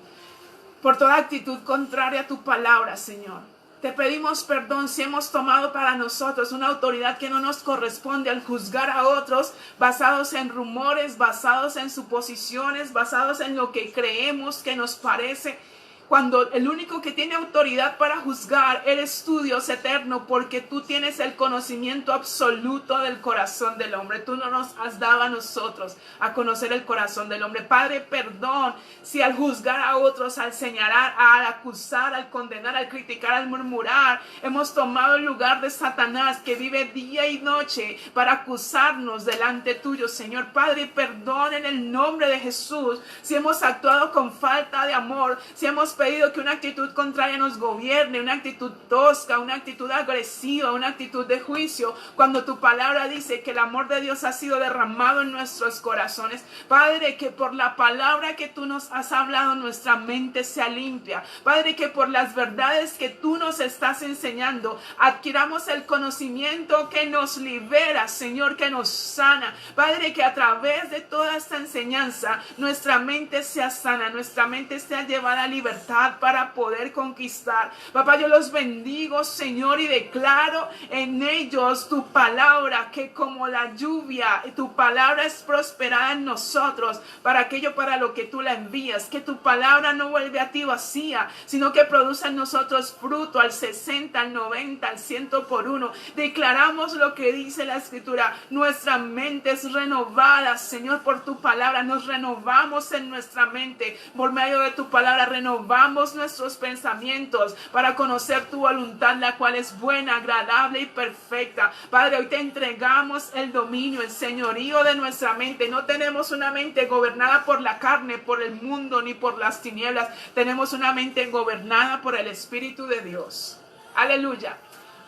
por toda actitud contraria a tu palabra, Señor. Te pedimos perdón si hemos tomado para nosotros una autoridad que no nos corresponde al juzgar a otros basados en rumores, basados en suposiciones, basados en lo que creemos que nos parece, cuando el único que tiene autoridad para juzgar eres tú, Dios eterno, porque tú tienes el conocimiento absoluto del corazón del hombre. Tú no nos has dado a nosotros a conocer el corazón del hombre. Padre, perdón si al juzgar a otros, al señalar, al acusar, al condenar, al criticar, al murmurar, hemos tomado el lugar de Satanás, que vive día y noche para acusarnos delante tuyo, Señor. Padre, perdón en el nombre de Jesús si hemos actuado con falta de amor, si hemos pedido que una actitud contraria nos gobierne, una actitud tosca, una actitud agresiva, una actitud de juicio, cuando tu palabra dice que el amor de Dios ha sido derramado en nuestros corazones. Padre, que por la palabra que tú nos has hablado nuestra mente sea limpia. Padre, que por las verdades que tú nos estás enseñando adquiramos el conocimiento que nos libera, Señor, que nos sana. Padre, que a través de toda esta enseñanza nuestra mente sea sana, nuestra mente sea llevada a libertad para poder conquistar. Papá, yo los bendigo, Señor, y declaro en ellos tu palabra, que como la lluvia, tu palabra es prosperada en nosotros para aquello para lo que tú la envías, que tu palabra no vuelve a ti vacía, sino que produce en nosotros fruto al 60, al 90, al 100 por uno. Declaramos lo que dice la Escritura: nuestra mente es renovada, Señor, por tu palabra. Nos renovamos en nuestra mente por medio de tu palabra. Renovamos nuestros pensamientos para conocer tu voluntad, la cual es buena, agradable y perfecta. Padre, hoy te entregamos el dominio, el señorío de nuestra mente. No tenemos una mente gobernada por la carne, por el mundo, ni por las tinieblas. Tenemos una mente gobernada por el Espíritu de Dios. Aleluya.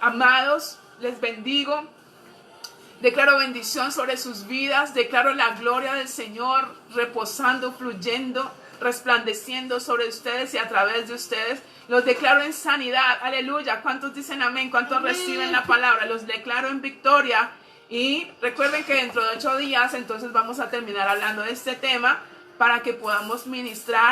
Amados, les bendigo. Declaro bendición sobre sus vidas. Declaro la gloria del Señor reposando, fluyendo, resplandeciendo sobre ustedes y a través de ustedes. Los declaro en sanidad. Aleluya. ¿Cuántos dicen amén? ¿Cuántos reciben la palabra? Los declaro en victoria. Y recuerden que dentro de 8 días entonces vamos a terminar hablando de este tema para que podamos ministrar